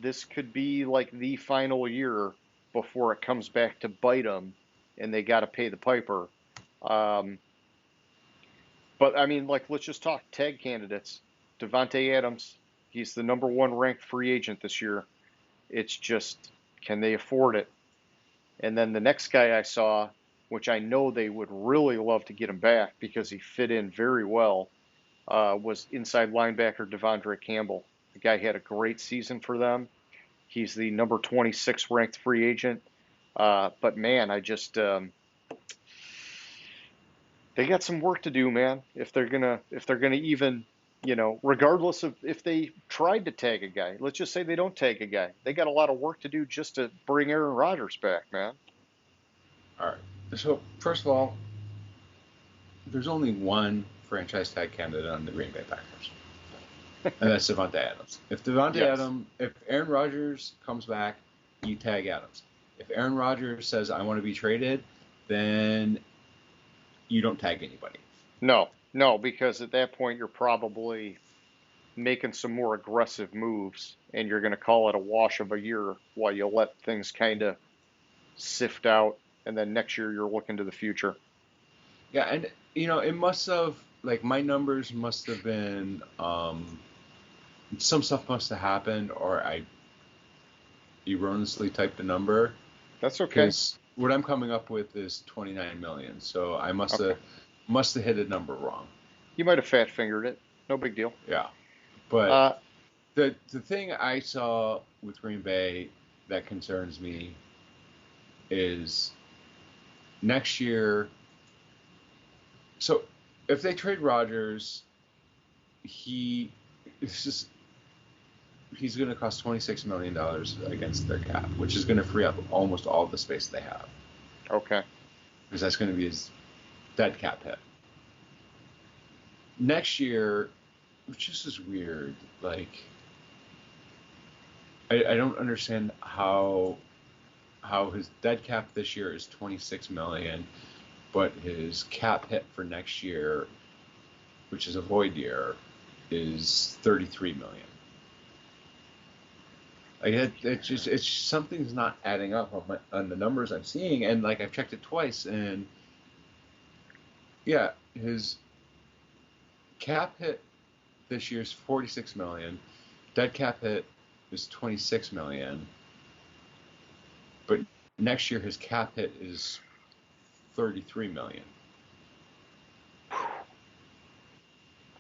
this could be like the final year before it comes back to bite them and they got to pay the piper. But I mean, like, let's just talk tag candidates. Devontae Adams, he's the number 1 ranked free agent this year. It's just, can they afford it? And then the next guy I saw, which I know they would really love to get him back because he fit in very well, was inside linebacker Devondre Campbell. The guy had a great season for them. He's the number 26 ranked free agent. But man, I just they got some work to do, man. If they're gonna even, regardless of if they tried to tag a guy, let's just say they don't tag a guy, they got a lot of work to do just to bring Aaron Rodgers back, man. All right. So first of all, there's only one franchise tag candidate on the Green Bay Packers, and that's Devontae Adams. If Aaron Rodgers comes back, you tag Adams. If Aaron Rodgers says I want to be traded, then you don't tag anybody. No, because at that point you're probably making some more aggressive moves, and you're going to call it a wash of a year while you let things kind of sift out, and then next year you're looking to the future. Yeah, and it must have, like, my numbers must have been some stuff must have happened, or I erroneously typed a number, That's okay. Because what I'm coming up with is 29 million. So I must Okay. have hit a number wrong. You might have fat fingered it. No big deal. Yeah. But Uh, the thing I saw with Green Bay that concerns me is next year. So if they trade Rodgers, he's going to cost $26 million against their cap, which is going to free up almost all the space they have. okay. Because that's going to be his dead cap hit. Next year, which just is weird. Like, I don't understand how his dead cap this year is 26 million, but his cap hit for next year, which is a void year, is 33 million. Like it's something's not adding up on the numbers I'm seeing, and like I've checked it twice, and yeah, his cap hit this year is 46 million, dead cap hit is 26 million, but next year his cap hit is 33 million.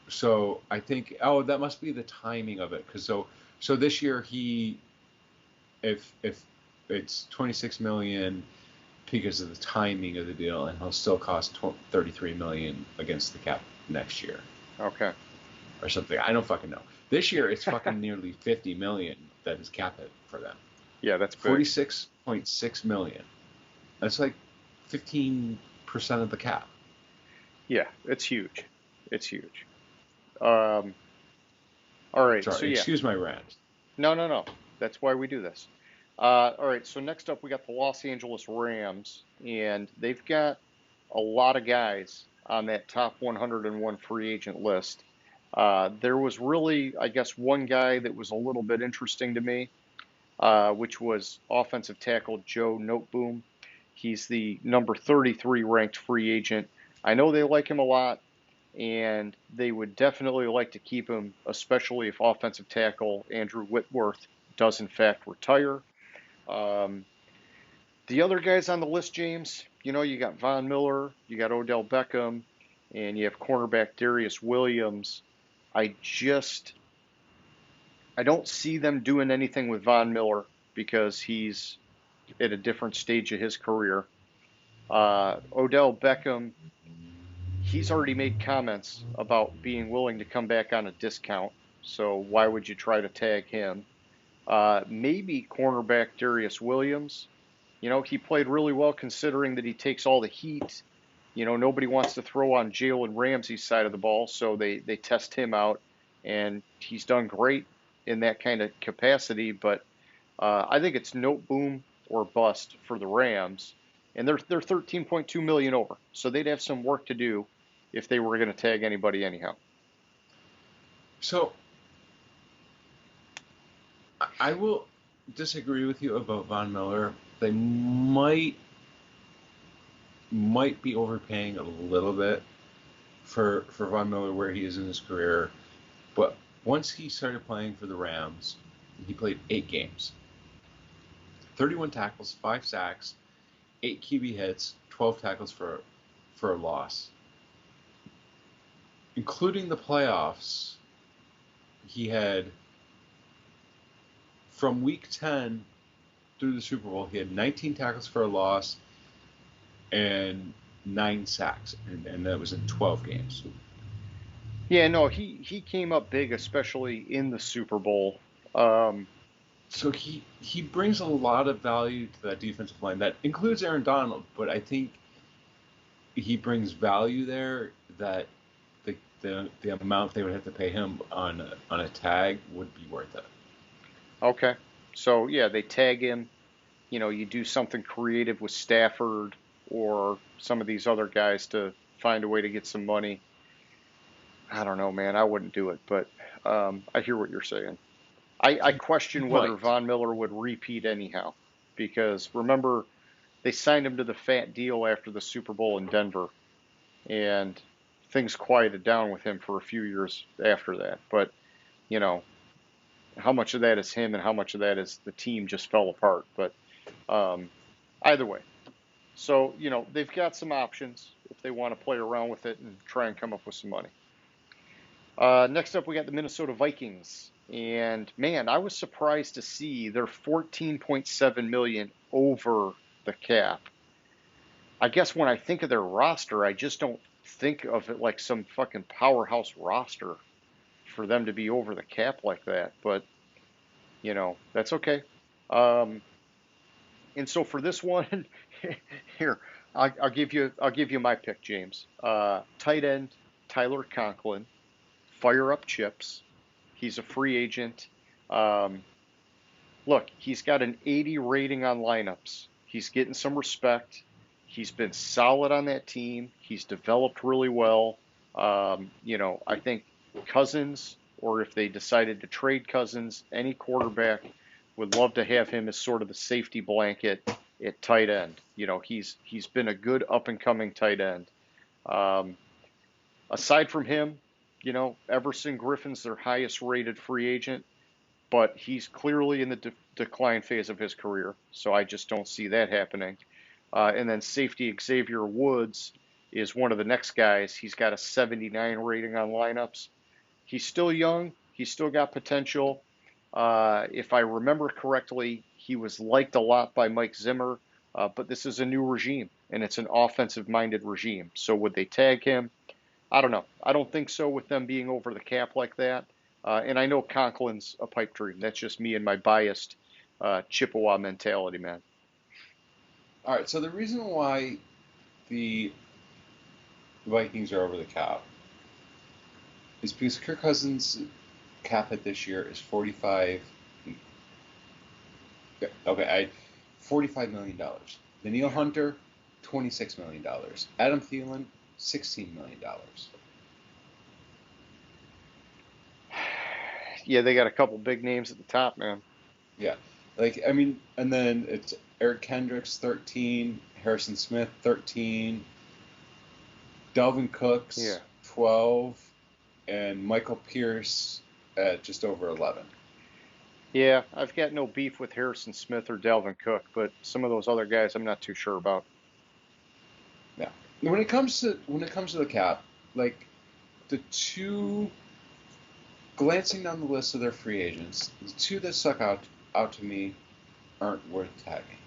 So I think that must be the timing of it, because so this year if it's 26 million because of the timing of the deal, and he'll still cost 33 million against the cap next year. Okay. Or something. I don't fucking know. This year it's fucking nearly 50 million that is cap hit for them. Yeah, that's big. 46.6 million. That's like 15% of the cap. Yeah, it's huge. It's huge. All right. Sorry, So yeah. excuse my rant. No. That's why we do this. All right. So next up, we got the Los Angeles Rams, and they've got a lot of guys on that top 101 free agent list. There was really, I guess, one guy that was a little bit interesting to me, which was offensive tackle Joe Noteboom. He's the number 33 ranked free agent. I know they like him a lot, and they would definitely like to keep him, especially if offensive tackle Andrew Whitworth does in fact retire. Um, the other guys on the list, James, you got Von Miller, you got Odell Beckham, and you have cornerback Darius Williams. I don't see them doing anything with Von Miller because he's at a different stage of his career. Odell Beckham, he's already made comments about being willing to come back on a discount. So why would you try to tag him? Maybe cornerback Darius Williams. He played really well considering that he takes all the heat. Nobody wants to throw on Jalen Ramsey's side of the ball, so they test him out, and he's done great in that kind of capacity. But I think it's note boom or bust for the Rams, and they're 13.2 million over, so they'd have some work to do if they were going to tag anybody anyhow. So I will disagree with you about Von Miller. They might be overpaying a little bit for Von Miller where he is in his career, but once he started playing for the Rams, he played 8 games, 31 tackles, 5 sacks, 8 QB hits, 12 tackles for a loss. Including the playoffs, he had, from week 10 through the Super Bowl, he had 19 tackles for a loss and 9 sacks, and that was in 12 games. Yeah, no, he came up big, especially in the Super Bowl. So he brings a lot of value to that defensive line. That includes Aaron Donald, but I think he brings value there that the amount they would have to pay him on a tag would be worth it. Okay. So, yeah, they tag him. You do something creative with Stafford or some of these other guys to find a way to get some money. I don't know, man. I wouldn't do it, but I hear what you're saying. I question whether Von Miller would repeat anyhow, because remember, they signed him to the fat deal after the Super Bowl in Denver, and things quieted down with him for a few years after that. But, how much of that is him and how much of that is the team just fell apart. But Either way. So, they've got some options if they want to play around with it and try and come up with some money. Next up, we got the Minnesota Vikings. And man, I was surprised to see they're 14.7 million over the cap. I guess when I think of their roster, I just don't think of it like some fucking powerhouse roster for them to be over the cap like that. But, that's okay. And so for this one, here, I'll give you my pick, James. Tight end, Tyler Conklin, fire up chips. He's a free agent. Look, he's got an 80 rating on lineups. He's getting some respect. He's been solid on that team. He's developed really well. I think Cousins, or if they decided to trade Cousins, any quarterback would love to have him as sort of the safety blanket at tight end. He's been a good up and coming tight end. Aside from him, Everson Griffin's their highest rated free agent, but he's clearly in the decline phase of his career, so I just don't see that happening. And then safety Xavier Woods is one of the next guys. He's got a 79 rating on lineups. He's still young. He's still got potential. If I remember correctly, he was liked a lot by Mike Zimmer, but this is a new regime, and it's an offensive-minded regime. So would they tag him? I don't know. I don't think so with them being over the cap like that. And I know Conklin's a pipe dream. That's just me and my biased Chippewa mentality, man. All right, so the reason why the Vikings are over the cap is because Kirk Cousins' cap hit this year is $45 million. Daniil Hunter, $26 million. Adam Thielen, $16 million. Yeah, they got a couple big names at the top, man. Yeah. And then it's Eric Kendricks, 13, Harrison Smith, 13, Dalvin Cooks, 12, and Michael Pierce at just over 11. Yeah, I've got no beef with Harrison Smith or Dalvin Cook, but some of those other guys I'm not too sure about. Yeah. When it comes to the cap, the two, glancing down the list of their free agents, the two that stuck out to me aren't worth tagging.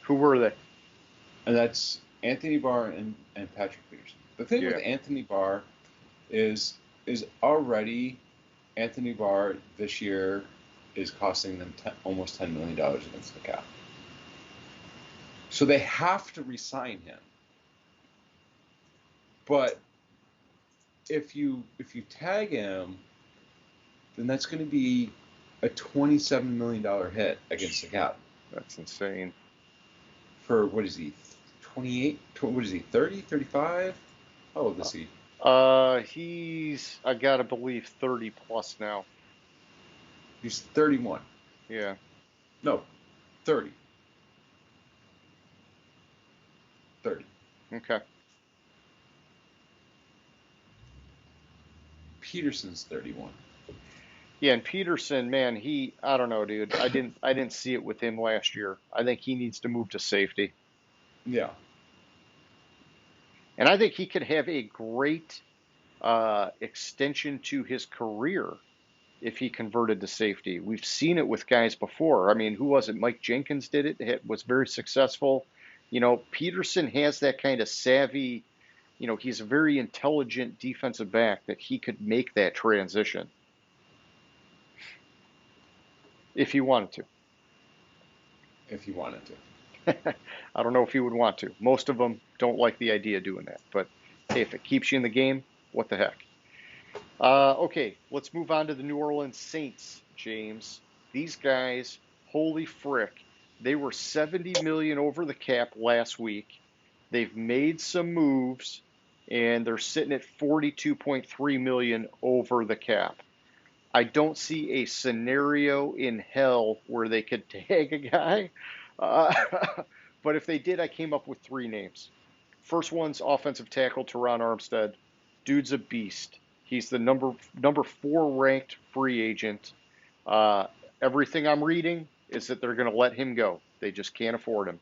Who were they? And that's Anthony Barr and Patrick Peterson. The thing with Anthony Barr is already Anthony Barr this year is costing them almost $10 million against the cap. So they have to re-sign him. But if you tag him, then that's going to be a $27 million hit against the cap. That's insane. For, what is he, 28? What is he, 30, 35? How old is he? He's, I gotta believe, 30 plus now. He's 31. Yeah. No, 30. 30. Okay. Peterson's 31. Yeah, and Peterson, man, I don't know, dude. I didn't see it with him last year. I think he needs to move to safety. Yeah. And I think he could have a great extension to his career if he converted to safety. We've seen it with guys before. I mean, who was it? Mike Jenkins did it. It was very successful. Peterson has that kind of savvy, he's a very intelligent defensive back that he could make that transition if he wanted to. If he wanted to. I don't know if he would want to. Most of them don't like the idea of doing that. But hey, if it keeps you in the game, what the heck? Okay, let's move on to the New Orleans Saints, James. These guys, holy frick, they were 70 million over the cap last week. They've made some moves, and they're sitting at 42.3 million over the cap. I don't see a scenario in hell where they could tag a guy. But if they did, I came up with three names. First one's offensive tackle Teron Armstead. Dude's a beast. He's the number 4 ranked free agent. Everything I'm reading is that they're going to let him go. They just can't afford him.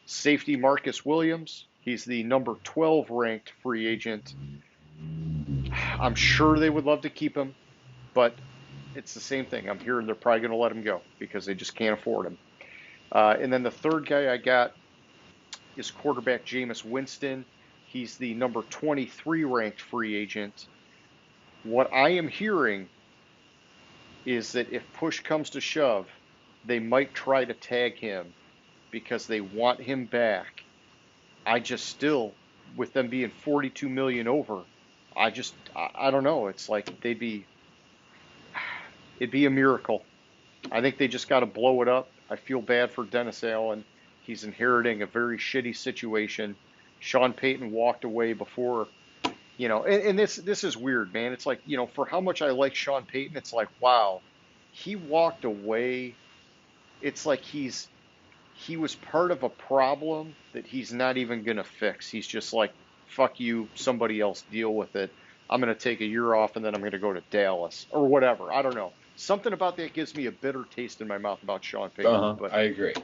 Safety Marcus Williams. He's the number 12 ranked free agent. I'm sure they would love to keep him, but it's the same thing. I'm hearing they're probably going to let him go because they just can't afford him. And then the third guy I got is quarterback Jameis Winston. He's the number 23 ranked free agent. What I am hearing is that if push comes to shove, they might try to tag him because they want him back. I just still, with them being 42 million over, I don't know. It's like it'd be a miracle. I think they just got to blow it up. I feel bad for Dennis Allen. He's inheriting a very shitty situation. Sean Payton walked away before, and this is weird, man. It's like, for how much I like Sean Payton, it's like, wow, he walked away. It's like he was part of a problem that he's not even going to fix. He's just like, fuck you, somebody else deal with it. I'm going to take a year off and then I'm going to go to Dallas or whatever. I don't know. Something about that gives me a bitter taste in my mouth about Sean Payton. But I agree.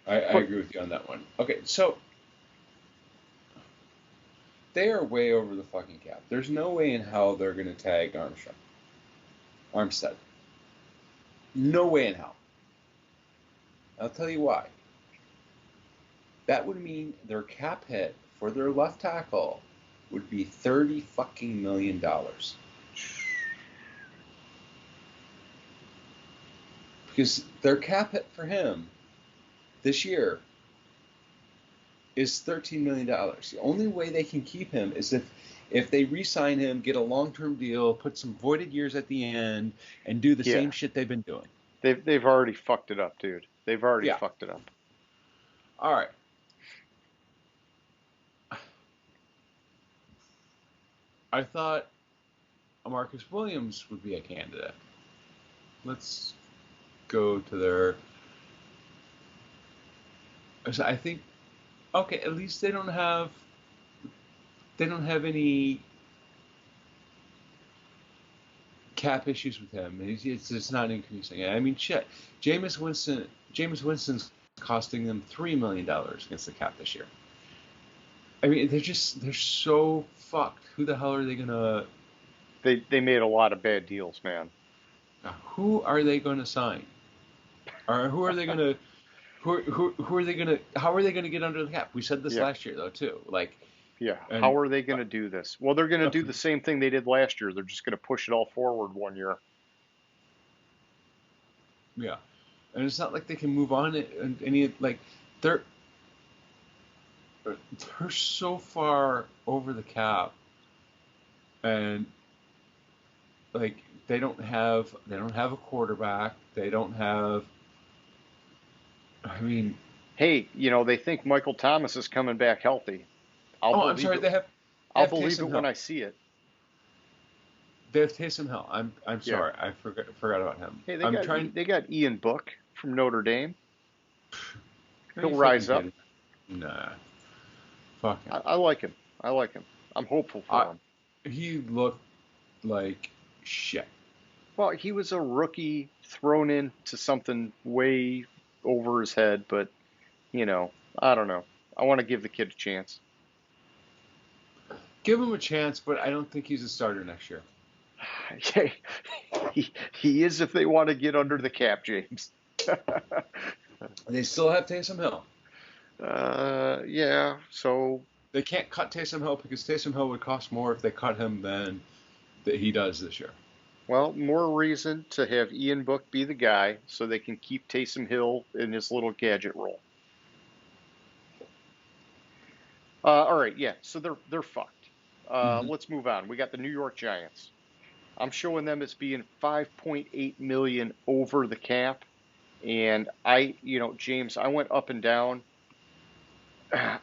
I agree with you on that one. Okay, so they are way over the fucking cap. There's no way in hell they're going to tag Armstead. No way in hell. I'll tell you why. That would mean their cap hit for their left tackle would be $30 fucking million. Because their cap hit for him this year is $13 million. The only way they can keep him is if they re-sign him, get a long-term deal, put some voided years at the end, and do the same shit they've been doing. They've already fucked it up, dude. They've already fucked it up. All right. I thought Marcus Williams would be a candidate. Let's go to their. I think, okay, at least they don't have any cap issues with him. It's not increasing. I mean, shit. Jameis Winston's costing them $3 million against the cap this year. I mean, they're so fucked. Who the hell are they gonna? They made a lot of bad deals, man. Who are they going to sign? Or who are they going to? Who are they going to? How are they going to get under the cap? We said this last year though too. How are they going to do this? Well, they're going to do the same thing they did last year. They're just going to push it all forward 1 year. Yeah, and it's not like they can move on and any they're so far over the cap, and they don't have a quarterback. They don't have. I mean, hey, they think Michael Thomas is coming back healthy. I'm sorry. I'll believe it when I see it. They have Taysom Hill. I'm sorry. I forgot about him. Hey, they got Ian Book from Notre Dame. He'll rise up. Nah. Fuck him. I like him. I'm hopeful for him. He looked like shit. Well, he was a rookie thrown into something way over his head, but, I don't know. I want to give the kid a chance. Give him a chance, but I don't think he's a starter next year. He is if they want to get under the cap, James. They still have Taysom Hill. Yeah, so... They can't cut Taysom Hill because Taysom Hill would cost more if they cut him than that he does this year. Well, more reason to have Ian Book be the guy so they can keep Taysom Hill in his little gadget role. All right, yeah, so they're fucked. Let's move on. We got the New York Giants. I'm showing them as being 5.8 million over the cap. And James, I went up and down.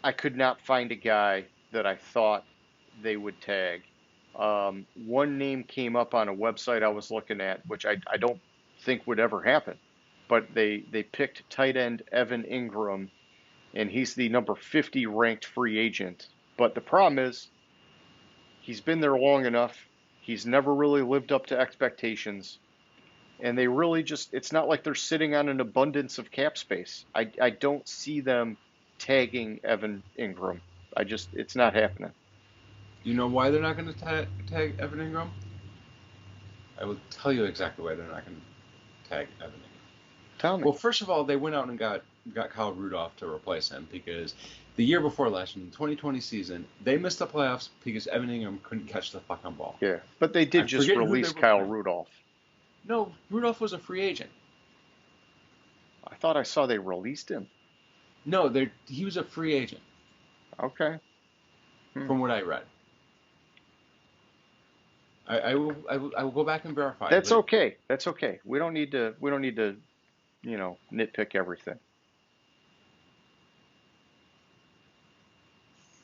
I could not find a guy that I thought they would tag. One name came up on a website I was looking at, which I don't think would ever happen. But they picked tight end Evan Ingram, and he's the number 50 ranked free agent. But the problem is, he's been there long enough. He's never really lived up to expectations. And they really just, it's not like they're sitting on an abundance of cap space. I don't see them tagging Evan Ingram. It's not happening. You know why they're not going to tag Evan Ingram? I will tell you exactly why they're not going to tag Evan Ingram. Tell me. Well, first of all, they went out and got Kyle Rudolph to replace him because the year before last, in the 2020 season, they missed the playoffs because Evan Ingram couldn't catch the fucking ball. Yeah, but they did just release Kyle Rudolph. No, Rudolph was a free agent. I thought I saw they released him. No, he was a free agent. Okay. From what I read. I will go back and verify. That's okay. That's okay. We don't need to nitpick everything.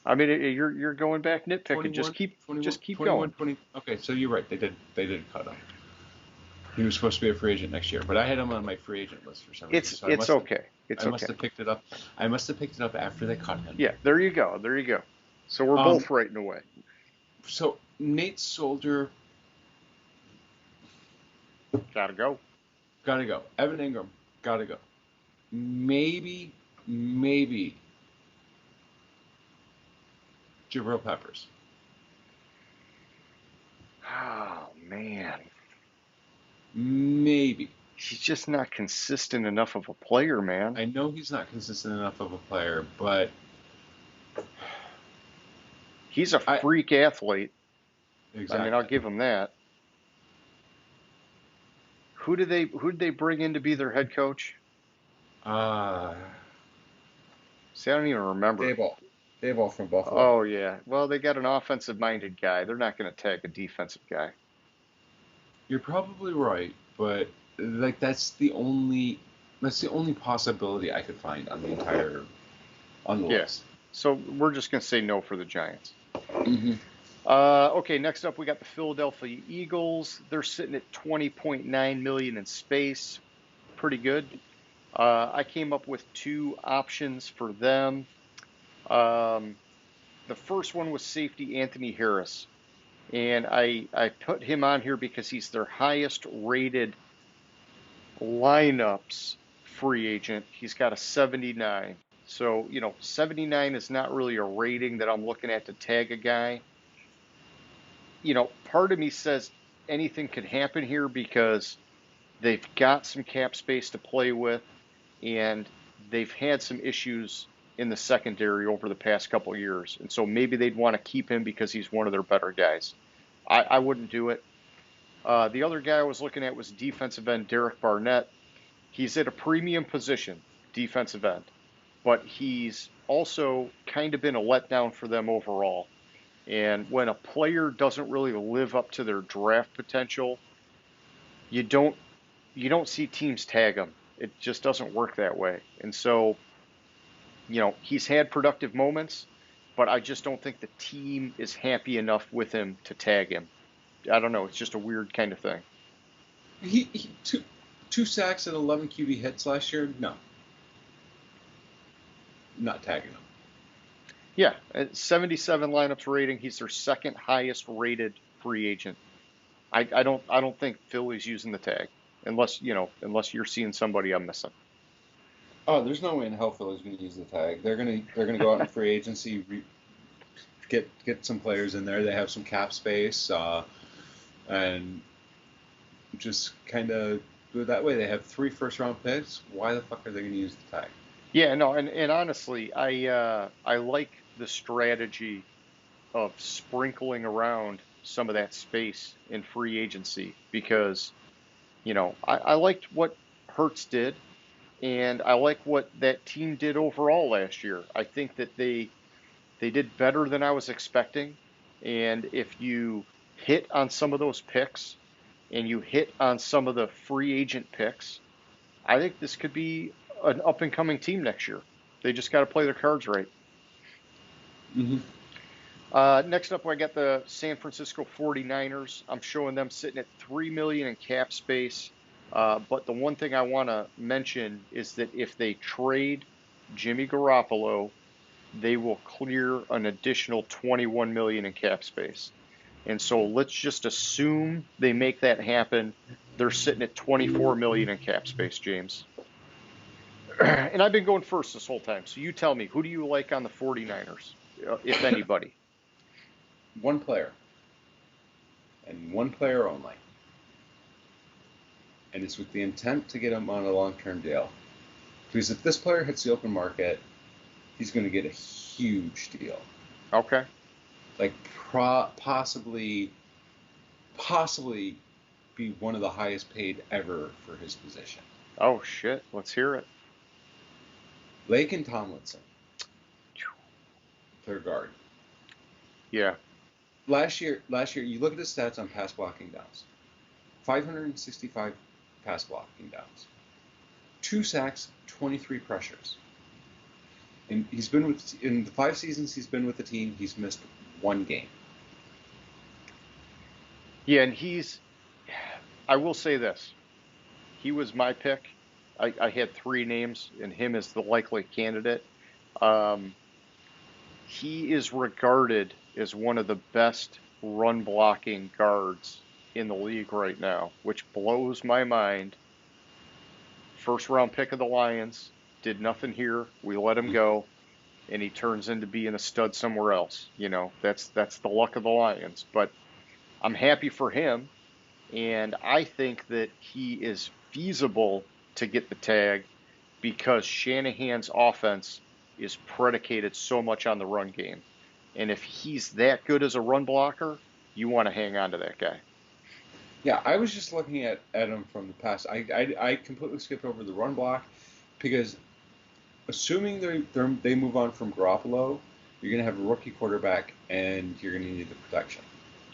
I mean, you're going back nitpicking. Just keep going. 20. Okay, so you're right. They did cut him. He was supposed to be a free agent next year, but I had him on my free agent list for some reason. It's okay. I must have picked it up. I must have picked it up after they cut him. Yeah, there you go. So we're both right in a way. So Nate Soldier. Gotta go. Evan Ingram, gotta go. Maybe Jabril Peppers. Oh, man. Maybe. He's just not consistent enough of a player, man. I know he's not consistent enough of a player, but he's a freak athlete. Exactly. I mean, I'll give him that. Who did they bring in to be their head coach? See, I don't even remember. Dayball from Buffalo. Oh yeah. Well, they got an offensive-minded guy. They're not going to tag a defensive guy. You're probably right, but like that's the only possibility I could find on the list. So we're just going to say no for the Giants. Mm-hmm. Okay, next up we got the Philadelphia Eagles. They're sitting at $20.9 million in space. Pretty good. I came up with two options for them. The first one was safety Anthony Harris. And I put him on here because he's their highest rated lineups free agent. He's got a 79. So, 79 is not really a rating that I'm looking at to tag a guy. Part of me says anything could happen here because they've got some cap space to play with and they've had some issues in the secondary over the past couple of years. And so maybe they'd want to keep him because he's one of their better guys. I wouldn't do it. The other guy I was looking at was defensive end Derek Barnett. He's at a premium position, defensive end, but he's also kind of been a letdown for them overall. And when a player doesn't really live up to their draft potential, you don't see teams tag him. It just doesn't work that way. And so, he's had productive moments, but I just don't think the team is happy enough with him to tag him. I don't know. It's just a weird kind of thing. He two sacks and 11 QB hits last year. No, not tagging him. Yeah, 77 lineups rating. He's their second highest rated free agent. I don't think Philly's using the tag unless you're seeing somebody I'm missing. Oh, there's no way in hell Philly's going to use the tag. They're going to go out in free agency, get some players in there. They have some cap space, and just kind of do it that way. They have 3 first-round picks. Why the fuck are they going to use the tag? Yeah, no, and honestly, I like the strategy of sprinkling around some of that space in free agency because, I liked what Hurts did, and I like what that team did overall last year. I think that they did better than I was expecting, and if you hit on some of those picks and you hit on some of the free agent picks, I think this could be an up-and-coming team next year. They just got to play their cards right. Mm-hmm. Next up, I got the San Francisco 49ers. I'm showing them sitting at $3 million in cap space. But the one thing I want to mention is that if they trade Jimmy Garoppolo, they will clear an additional $21 million in cap space. And so let's just assume they make that happen. They're sitting at 24 million in cap space, James. And I've been going first this whole time. So you tell me, who do you like on the 49ers, if anybody? One player. And one player only. And it's with the intent to get him on a long-term deal. Because if this player hits the open market, he's going to get a huge deal. Okay. Like possibly be one of the highest paid ever for his position. Oh, shit. Let's hear it. Laken Tomlinson, third guard. Yeah. Last year, you look at his stats on pass blocking downs. 565 pass blocking downs. 2 sacks, 23 pressures. And he's been in the 5 seasons he's been with the team, he's missed 1 game. Yeah, and I will say this. He was my pick. I had 3 names, and him as the likely candidate. He is regarded as one of the best run blocking guards in the league right now, which blows my mind. First round pick of the Lions, did nothing here. We let him go, and he turns into being a stud somewhere else. You know, that's the luck of the Lions. But I'm happy for him, and I think that he is feasible to get the tag because Shanahan's offense is predicated so much on the run game. And if he's that good as a run blocker, you want to hang on to that guy. Yeah, I was just looking at him from the past. I completely skipped over the run block because assuming they move on from Garoppolo, you're going to have a rookie quarterback and you're going to need the protection.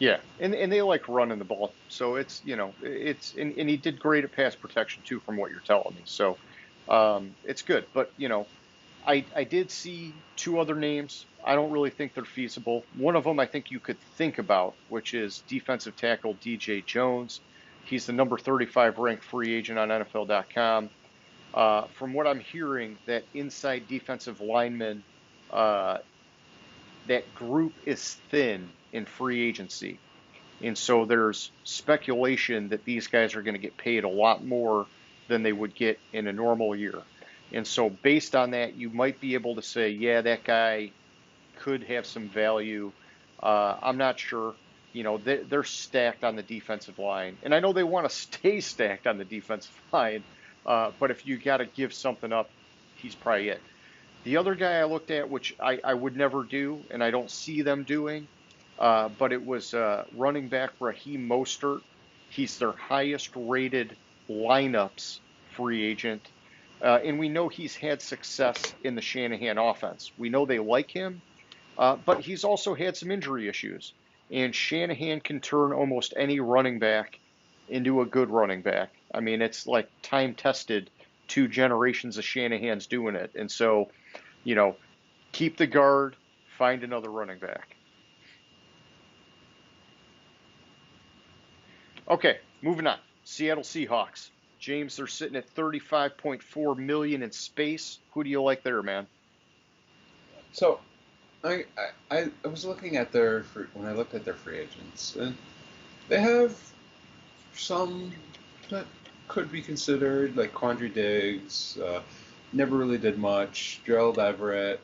Yeah, and they like running the ball, so it's and he did great at pass protection too, from what you're telling me. So it's good, but I did see 2 other names. I don't really think they're feasible. One of them I think you could think about, which is defensive tackle DJ Jones. He's the number 35 ranked free agent on NFL.com. From what I'm hearing, that inside defensive lineman, that group is thin in free agency. And so there's speculation that these guys are going to get paid a lot more than they would get in a normal year. And so based on that, you might be able to say, yeah, that guy could have some value. I'm not sure. They're stacked on the defensive line. And I know they want to stay stacked on the defensive line. But if you got to give something up, he's probably it. The other guy I looked at, which I would never do, and I don't see them doing, but it was running back Raheem Mostert. He's their highest rated lineups free agent. And we know he's had success in the Shanahan offense. We know they like him, but he's also had some injury issues. And Shanahan can turn almost any running back into a good running back. I mean, it's like time tested, 2 generations of Shanahan's doing it. And so, keep the guard, find another running back. Okay, moving on. Seattle Seahawks. James, they're sitting at 35.4 million in space. Who do you like there, man? So, I was looking at when I looked at their free agents, and they have some that could be considered, like Quandre Diggs, never really did much. Gerald Everett,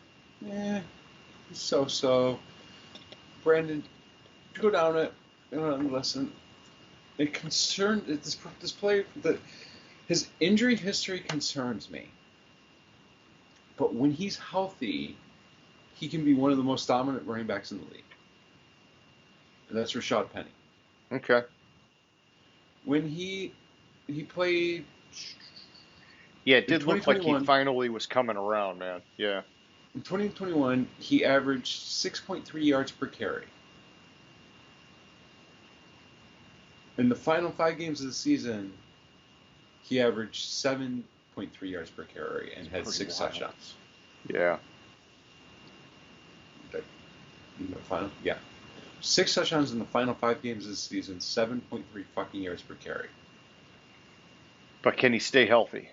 so. Brandon, go down it. Listen. This player, his injury history concerns me. But when he's healthy, he can be one of the most dominant running backs in the league. And that's Rashad Penny. Okay. When he played... Yeah, it did look like he finally was coming around, man. Yeah. In 2021, he averaged 6.3 yards per carry. In the final 5 games of the season, he averaged 7.3 yards per carry and had 6 touchdowns. Yeah. In the final, 6 touchdowns in the final 5 games of the season, 7.3 fucking yards per carry. But can he stay healthy?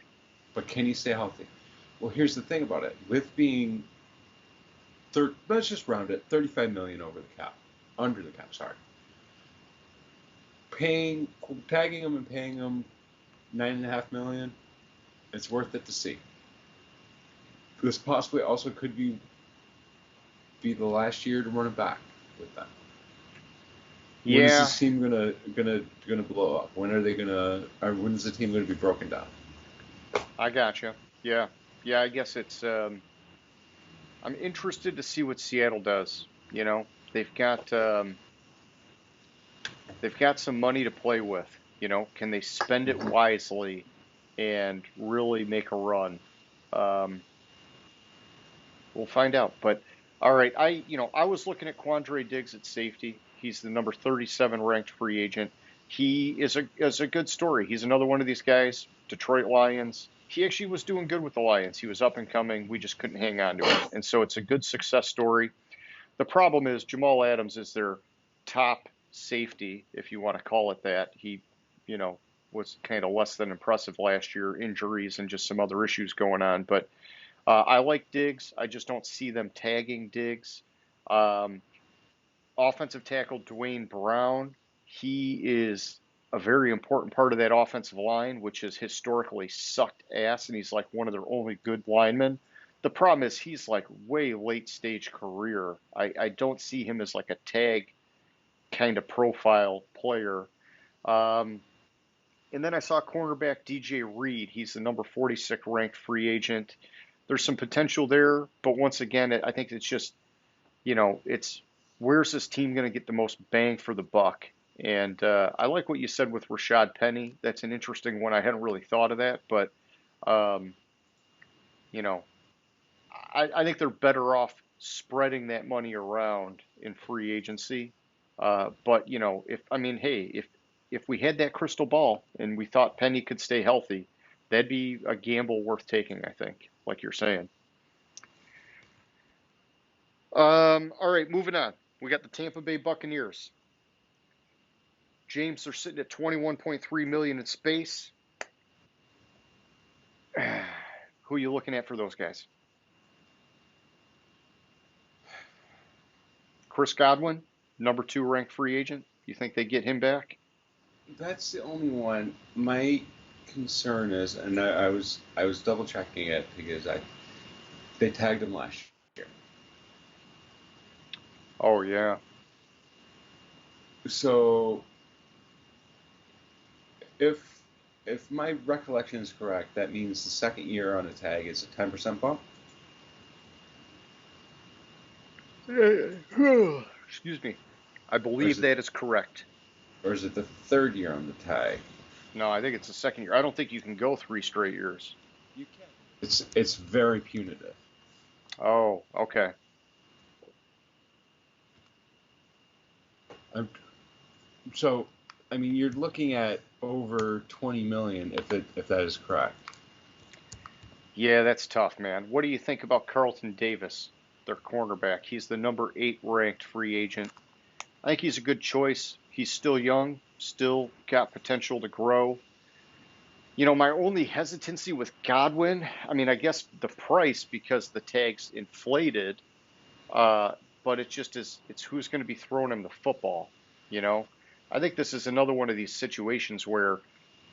Well, here's the thing about it. With being, let's just round it, 35 million under the cap, sorry. tagging him and paying him $9.5 million, it's worth it to see. This possibly also could be the last year to run it back with them. When is this team gonna blow up? When are they gonna? Or when is the team gonna be broken down? I gotcha. Yeah. Yeah, I guess it's I'm interested to see what Seattle does. You know, they've got some money to play with. You know, can they spend it wisely and really make a run? Um, we'll find out. But all right, I was looking at Quandre Diggs at safety. He's the number 37 ranked free agent. He is a good story. He's another one of these guys, Detroit Lions. He actually was doing good with the Lions. He was up and coming. We just couldn't hang on to him. And so it's a good success story. The problem is Jamal Adams is their top safety, if you want to call it that. He, was kind of less than impressive last year, injuries and just some other issues going on. But I like Diggs. I just don't see them tagging Diggs. Offensive tackle Dwayne Brown, he is a very important part of that offensive line, which has historically sucked ass, and he's like one of their only good linemen. The problem is he's like way late stage career. I don't see him as like a tag kind of profile player. And then I saw cornerback DJ Reed. He's the number 46 ranked free agent. There's some potential there, but once again, I think it's just, it's where's this team going to get the most bang for the buck? And I like what you said with Rashad Penny. That's an interesting one. I hadn't really thought of that, but I think they're better off spreading that money around in free agency. But if we had that crystal ball and we thought Penny could stay healthy, that'd be a gamble worth taking, I think, like you're saying. All right, moving on. We got the Tampa Bay Buccaneers. James, they're sitting at 21.3 million in space. Who are you looking at for those guys? Chris Godwin, number 2 ranked free agent. You think they get him back? That's the only one. My concern is, and I was double checking it because they tagged him last year. Oh yeah. So if my recollection is correct, that means the second year on a tag is a 10% bump. Excuse me. I believe that is correct. Or is it the third year on the tag? No, I think it's the second year. I don't think you can go 3 straight years. You can. It's very punitive. Oh, okay. So, I mean, you're looking at over 20 million if that is correct. Yeah, that's tough, man. What do you think about Carlton Davis, their cornerback? He's the number 8 ranked free agent. I think he's a good choice. He's still young, still got potential to grow. My only hesitancy with Godwin, I mean, I guess the price because the tag's inflated, but it just is, it's who's going to be throwing him the football, I think this is another one of these situations where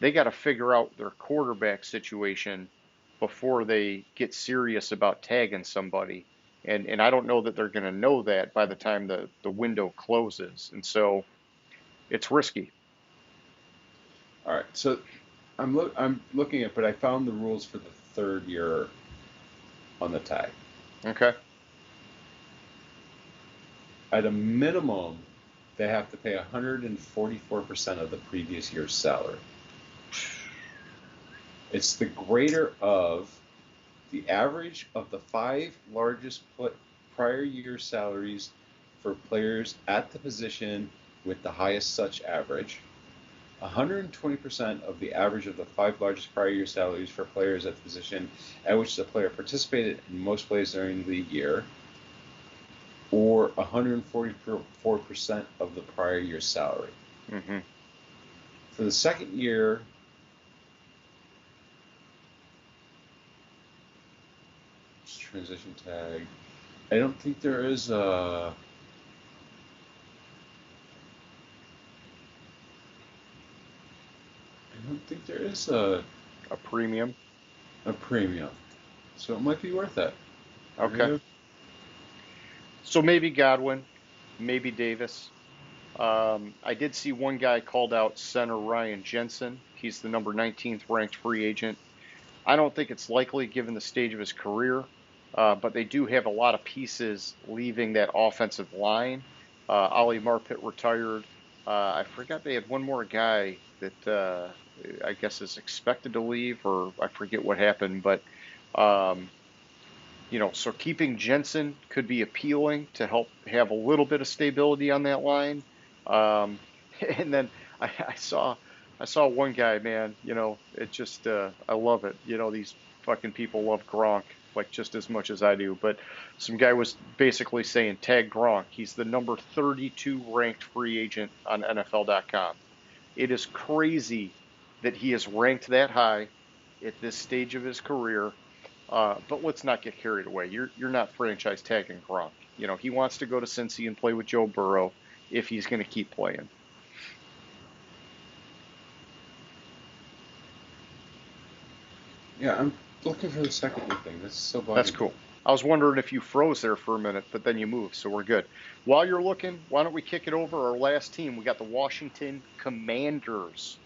they got to figure out their quarterback situation before they get serious about tagging somebody. And I don't know that they're going to know that by the time the window closes. And so it's risky. All right. So I'm looking at, but I found the rules for the third year on the tag. Okay. At a minimum, they have to pay 144% of the previous year's salary. It's the greater of the average of the 5 largest prior year salaries for players at the position with the highest such average, 120% of the average of the 5 largest prior year salaries for players at the position at which the player participated in most plays during the year, or 144% of the prior year's salary. Mm-hmm. For the second year, transition tag, I don't think there is a... is a premium. premium, so it might be worth it. Okay. So maybe Godwin, maybe Davis. I did see one guy called out center Ryan Jensen. He's the number 19th ranked free agent. I don't think it's likely given the stage of his career, but they do have a lot of pieces leaving that offensive line. Ali Marpet retired. I forgot they had one more guy that I guess is expected to leave, or I forget what happened. But um, so keeping Jensen could be appealing to help have a little bit of stability on that line. Um, and then I saw one guy, man, it just I love it. These fucking people love Gronk like just as much as I do. But some guy was basically saying tag Gronk. He's the number 32 ranked free agent on NFL.com. It is crazy that he is ranked that high at this stage of his career. But let's not get carried away. You're not franchise tagging Gronk. He wants to go to Cincy and play with Joe Burrow if he's going to keep playing. Yeah, I'm looking for the second new thing. That's so bugging. That's cool. I was wondering if you froze there for a minute, but then you moved, so we're good. While you're looking, why don't we kick it over our last team? We got the Washington Commanders.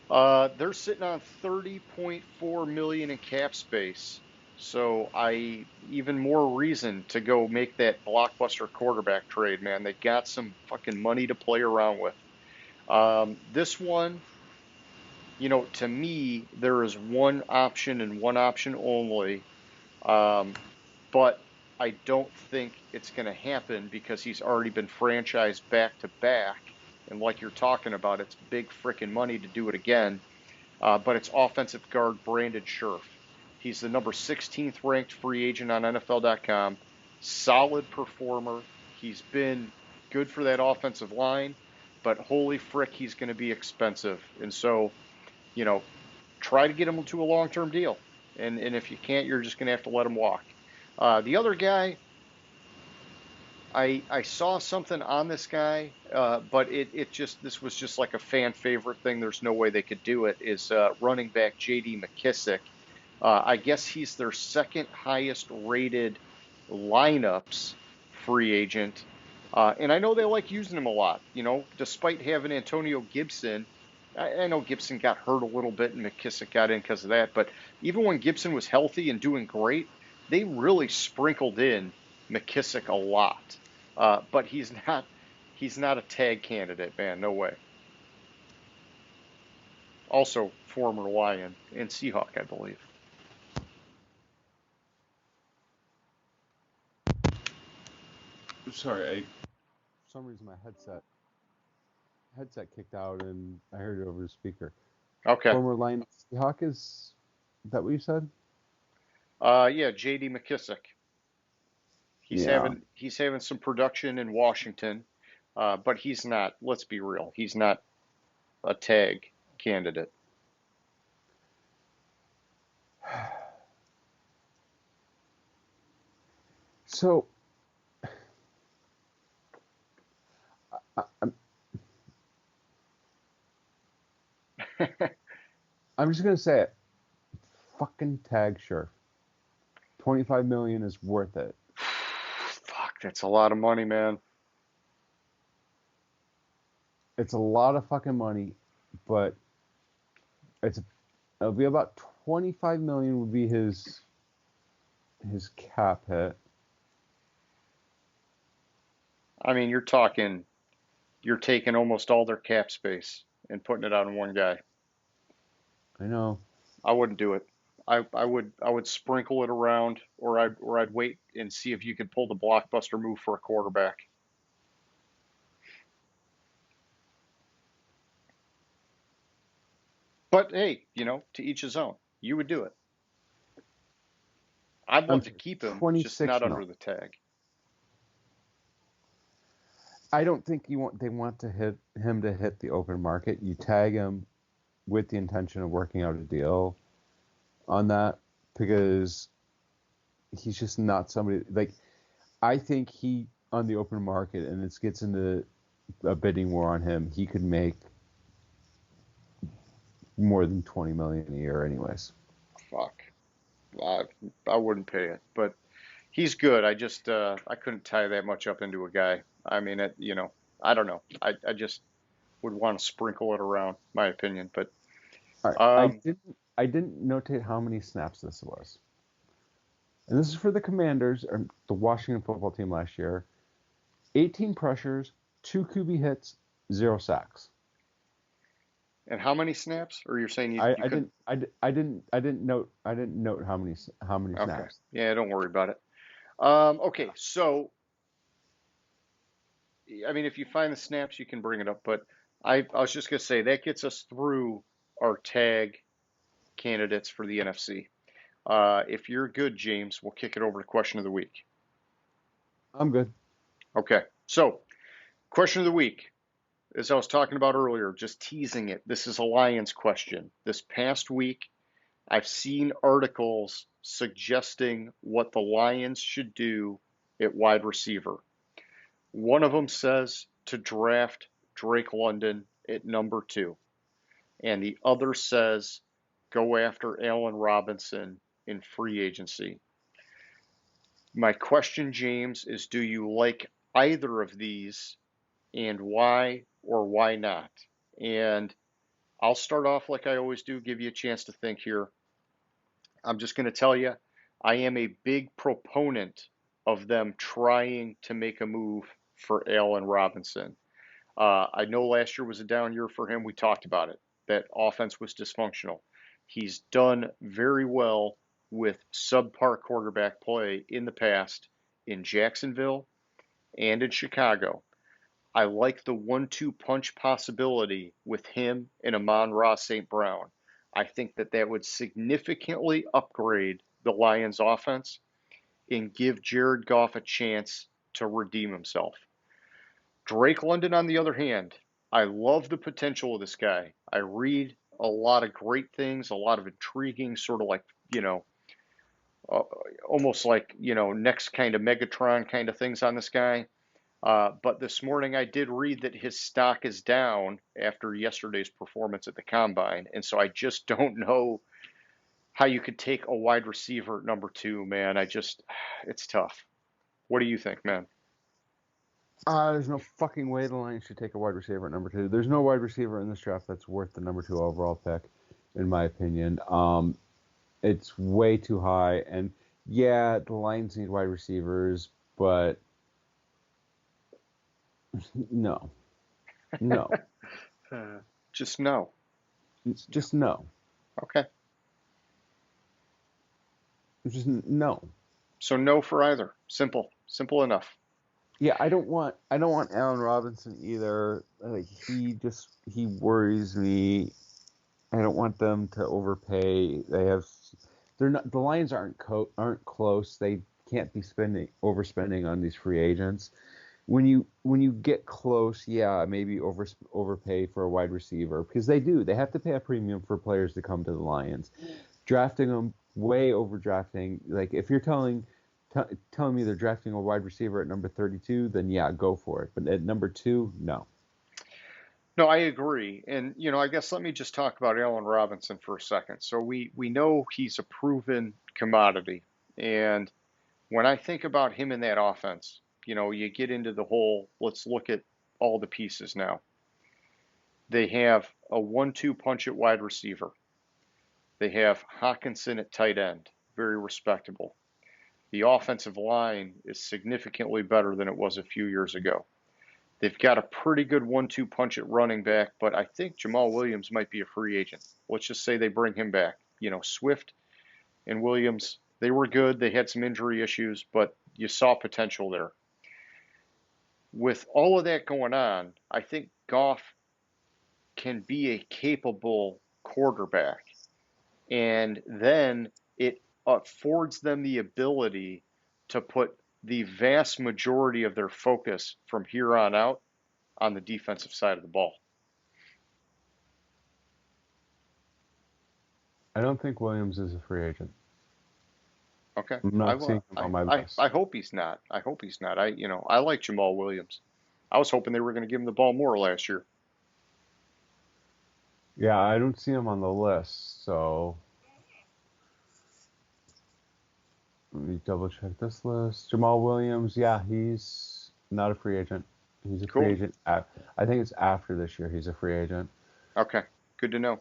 They're sitting on 30.4 million in cap space. So even more reason to go make that blockbuster quarterback trade, man. They got some fucking money to play around with. This one, to me, there is one option and one option only. But I don't think it's going to happen because he's already been franchised back to back. And like you're talking about, it's big freaking money to do it again. But it's offensive guard Brandon Scherf. He's the number 16th ranked free agent on NFL.com. Solid performer. He's been good for that offensive line, but holy frick, he's going to be expensive. And so, try to get him to a long-term deal. And if you can't, you're just going to have to let him walk. The other guy, I saw something on this guy, but this was just like a fan favorite thing. There's no way they could do it. Is running back J.D. McKissick. I guess he's their second highest rated lineups free agent. And I know they like using him a lot, despite having Antonio Gibson. I know Gibson got hurt a little bit and McKissick got in because of that. But even when Gibson was healthy and doing great, they really sprinkled in McKissick a lot. But he's not a tag candidate, man. No way. Also, former Lion and Seahawk, I believe. Sorry, For some reason, my headset kicked out, and I heard it over the speaker. Okay. Former Lion Seahawk is that what you said? Yeah, J.D. McKissick. He's Yeah. having some production in Washington, but he's not. Let's be real. He's not a tag candidate. So, I'm just gonna say it. Fucking tag Scherf. 25 million is worth it. Fuck, that's a lot of money, man. It's a lot of fucking money, but it'll be about 25 million would be his cap hit. I mean, you're taking almost all their cap space and putting it on one guy. I know. I wouldn't do it. I would sprinkle it around, or I'd wait and see if you could pull the blockbuster move for a quarterback. But hey, to each his own. You would do it. I'd love to keep him, just 26 not mil. under the tag. I don't think they want to hit the open market. You tag him with the intention of working out a deal on that, because he's just not somebody like I think he on the open market, and it gets into a bidding war on him. He could make more than 20 million a year, anyways. Fuck. I wouldn't pay it, but he's good. I just I couldn't tie that much up into a guy. I mean, I don't know. I just would want to sprinkle it around, my opinion. But All right, um, I didn't notate how many snaps this was, and this is for the Commanders, or the Washington football team last year. 18 pressures, 2 QB hits, 0 sacks. and how many snaps? Or you're saying you I couldn't? didn't note how many Okay. snaps. Yeah, don't worry about it. Okay, so I mean, if you find the snaps, you can bring it up. But I was just gonna say that gets us through our tag candidates for the NFC. If you're good, James, we'll kick it over to question of the week. I'm good. Okay, so question of the week, as I was talking about earlier, just teasing it. This is a Lions question. This past week, I've seen articles suggesting what the Lions should do at wide receiver. One of them says to draft Drake London at number 2, and the other says go after Allen Robinson in free agency. My question, James, is do you like either of these and why or why not? And I'll start off like I always do, give you a chance to think here. I'm just going to tell you, I am a big proponent of them trying to make a move for Allen Robinson. I know last year was a down year for him. We talked about it. That offense was dysfunctional. He's done very well with subpar quarterback play in the past in Jacksonville and in Chicago. I like the 1-2 punch possibility with him and Amon-Ra St. Brown. I think that would significantly upgrade the Lions offense and give Jared Goff a chance to redeem himself. Drake London, on the other hand, I love the potential of this guy. I read a lot of great things, a lot of intriguing, sort of like, uh, almost like, next kind of Megatron kind of things on this guy. But this morning I did read that his stock is down after yesterday's performance at the combine. And so I just don't know how you could take a wide receiver at number 2, man. It's tough. What do you think, man? There's no fucking way the Lions should take a wide receiver at number 2. There's no wide receiver in this draft that's worth the number 2 overall pick, in my opinion. It's way too high, and yeah, the Lions need wide receivers, but no. Just no. It's just no. Okay. It's just no. So no for either. Simple enough. Yeah, I don't want Allen Robinson either. Like, he worries me. I don't want them to overpay. The Lions aren't close. They can't be overspending on these free agents. When you get close, yeah, maybe overpay for a wide receiver, because they do. They have to pay a premium for players to come to the Lions. Drafting them, way overdrafting. Like, if you're telling me they're drafting a wide receiver at number 32, then yeah, go for it. But at number 2, no. No, I agree. And, I guess let me just talk about Allen Robinson for a second. So we know he's a proven commodity. And when I think about him in that offense, you get into the whole, let's look at all the pieces now. They have a 1-2 punch at wide receiver. They have Hawkinson at tight end, very respectable. The offensive line is significantly better than it was a few years ago. They've got a pretty good 1-2 punch at running back, but I think Jamal Williams might be a free agent. Let's just say they bring him back. Swift and Williams, they were good. They had some injury issues, but you saw potential there. With all of that going on, I think Goff can be a capable quarterback. And then it affords them the ability to put the vast majority of their focus from here on out on the defensive side of the ball. I don't think Williams is a free agent. Okay. I'm not seeing him on my list. I hope he's not. I like Jamal Williams. I was hoping they were going to give him the ball more last year. Yeah, I don't see him on the list, so let me double check this list. Jamal Williams, yeah, he's not a free agent. He's a free Cool. agent. I think it's after this year he's a free agent. Okay. Good to know.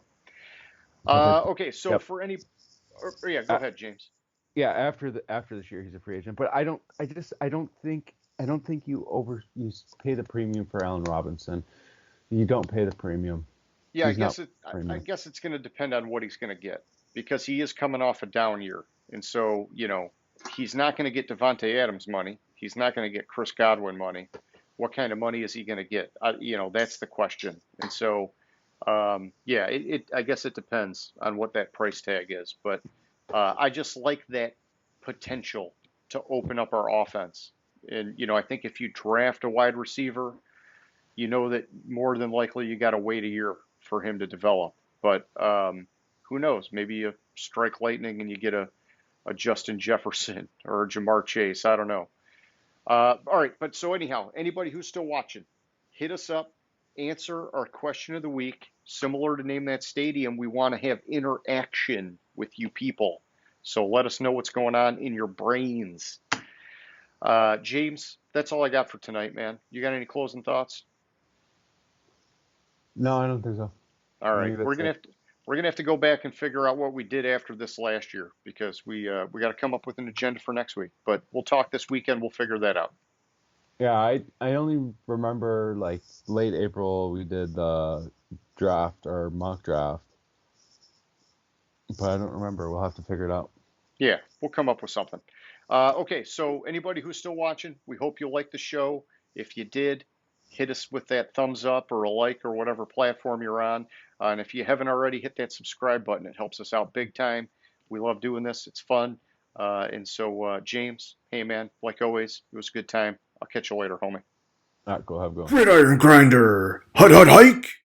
But Okay. So yep. for any, yeah, go Uh, ahead, James. yeah, after this year he's a free agent. But I don't think you pay the premium for Allen Robinson. You don't pay the premium. Yeah, He's not I premium. guess it's going to depend on what he's going to get because he is coming off a down year, and so he's not going to get Devontae Adams money. He's not going to get Chris Godwin money. What kind of money is he going to get? That's the question. And so, yeah, I guess it depends on what that price tag is. But I just like that potential to open up our offense. And I think if you draft a wide receiver, that more than likely you got to wait a year for him to develop. But who knows? Maybe you strike lightning and you get a Justin Jefferson or a Jamar Chase. I don't know. All right, but so anyhow, anybody who's still watching, hit us up, answer our question of the week. Similar to Name That Stadium, we want to have interaction with you people. So let us know what's going on in your brains. James, that's all I got for tonight, man. You got any closing thoughts? No, I don't think so. All I right, think that's it. we're gonna have to go back and figure out what we did after this last year because we got to come up with an agenda for next week. But we'll talk this weekend. We'll figure that out. Yeah, I only remember like late April we did the draft or mock draft, but I don't remember. We'll have to figure it out. Yeah, we'll come up with something. Okay, so anybody who's still watching, we hope you liked the show. If you did, hit us with that thumbs up or a like or whatever platform you're on. And if you haven't already, hit that subscribe button. It helps us out big time. We love doing this. It's fun. And so, James, hey man, like always, it was a good time. I'll catch you later, homie. All right, go have a go. Gridiron Grinder. Hut hut hike.